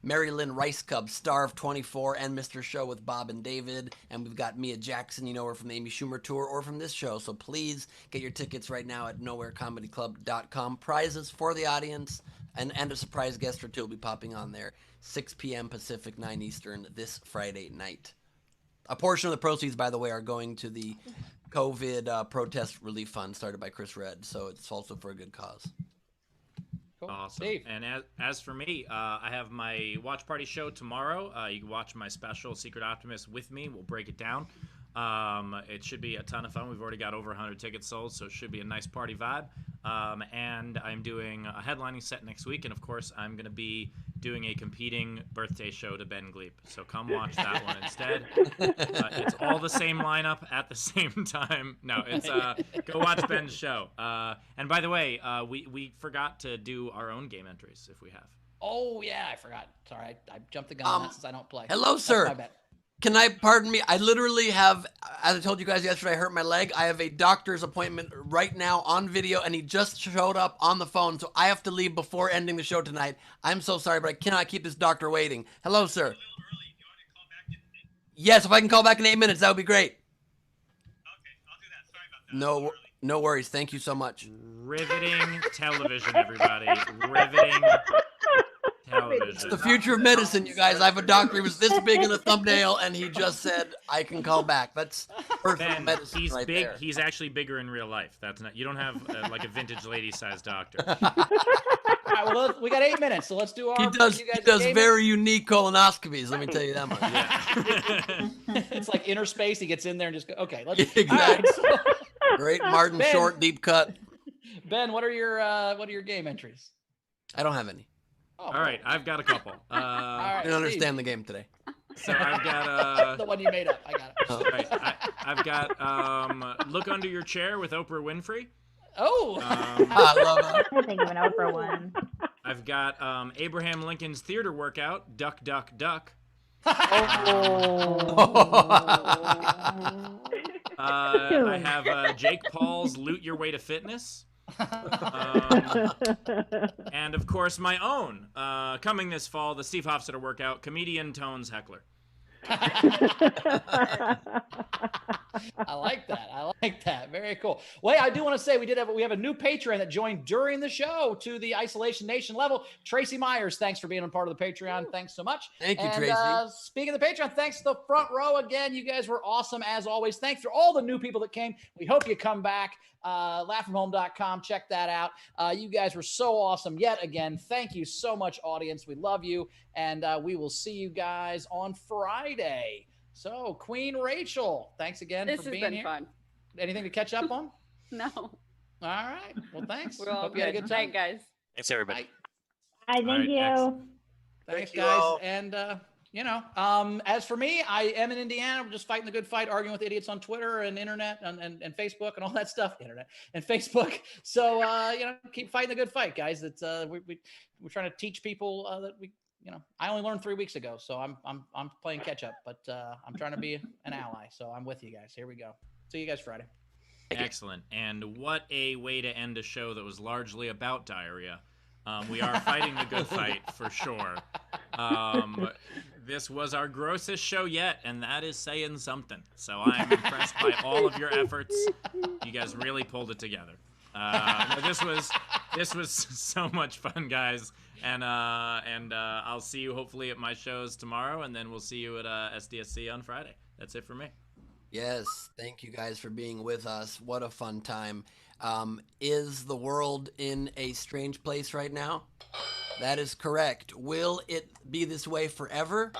Mary Lynn Rice Cub, star of 24 and Mr. Show with Bob and David. And we've got Mia Jackson, you know her from the Amy Schumer Tour or from this show. So please get your tickets right now at nowherecomedyclub.com. Prizes for the audience and a surprise guest or two will be popping on there. 6 p.m. Pacific, 9 Eastern this Friday night. A portion of the proceeds, by the way, are going to the COVID protest relief fund started by Chris Redd, so it's also for a good cause. Cool. Awesome. Steve. And as for me, I have my watch party show tomorrow. You can watch my special, Secret Optimist, with me. We'll break it down. It should be a ton of fun. We've already got over 100 tickets sold, so it should be a nice party vibe. And I'm doing a headlining set next week, and of course, I'm going to be doing a competing birthday show to Ben Gleib. So come watch that one instead. It's all the same lineup at the same time. No, it's go watch Ben's show. And by the way, we forgot to do our own game entries if we have. Oh yeah, I forgot. Sorry, I jumped the gun on that since I don't play. Hello, sir. That's my bad. Can I, pardon me, I literally have, as I told you guys yesterday, I hurt my leg. I have a doctor's appointment right now on video, and he just showed up on the phone, so I have to leave before ending the show tonight. I'm so sorry, but I cannot keep this doctor waiting. Hello, sir. Yes, if I can call back in 8 minutes, that would be great. Okay, I'll do that. Sorry about that. No worries. Thank you so much. Riveting television, everybody. Riveting television. It's the future of medicine, you guys. I have a doctor. He was this big in a thumbnail, and he just said, I can call back. That's perfect medicine he's right big. there. He's actually bigger in real life. That's not. You don't have like a vintage lady-sized doctor. All right, well, we got 8 minutes, so let's do our. He does very unique colonoscopies, let me tell you that much. Yeah. It's like inner space. He gets in there and just go, okay, let's. Exactly. Right, so, Great Martin Ben, Short, deep cut. Ben, what are your game entries? I don't have any. Oh, all right, I've got a couple. I didn't understand the game today. So I've got the one you made up. I got it. All right, I've got Look Under Your Chair with Oprah Winfrey. Oh, I love it. I think of an Oprah one. I've got Abraham Lincoln's theater workout, Duck, Duck, Duck. I have Jake Paul's Loot Your Way to Fitness. And of course my own, coming this fall, the Steve Hofstetter workout, comedian Tohn's Heckler. I like that. I like that. Very cool. Well, I do want to say we have a new patron that joined during the show to the Isolation Nation level. Tracy Myers, thanks for being a part of the Patreon. Thanks so much. Thank you, and, Tracy. Speaking of the Patreon, thanks to the front row again. You guys were awesome as always. Thanks for all the new people that came. We hope you come back. laughfromhome.com. Check that out. You guys were so awesome yet again. Thank you so much, audience. We love you. And we will see you guys on Friday. So, Queen Rachel, thanks again for being here. This has been fun. Anything to catch up on? No. All right. Well, thanks. We're all Hope you had a good time. Night, guys. Thanks, everybody. Thank you. Thanks, guys. And you know, as for me, I am in Indiana. We're just fighting the good fight, arguing with idiots on Twitter and internet and Facebook and all that stuff. Internet and Facebook. So, you know, keep fighting the good fight, guys. It's we're trying to teach people that we, you know, I only learned 3 weeks ago, so I'm playing catch up, but I'm trying to be an ally. So I'm with you guys. Here we go. See you guys Friday. Excellent. And what a way to end a show that was largely about diarrhea. We are fighting the good fight for sure. This was our grossest show yet, and that is saying something. So I'm impressed by all of your efforts. You guys really pulled it together. This was so much fun, guys. And I'll see you hopefully at my shows tomorrow, and then we'll see you at SDSC on Friday. That's it for me. Yes, thank you guys for being with us. What a fun time. Is the world in a strange place right now? That is correct. Will it be this way forever?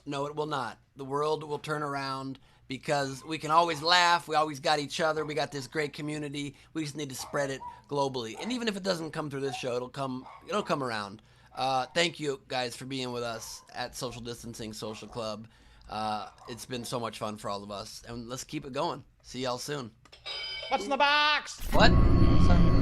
No, it will not. The world will turn around because we can always laugh. We always got each other. We got this great community. We just need to spread it globally. And even if it doesn't come through this show, it'll come around. Thank you guys for being with us at Social Distancing Social Club. It's been so much fun for all of us, and let's keep it going. See y'all soon. What's in the box? What? Sorry.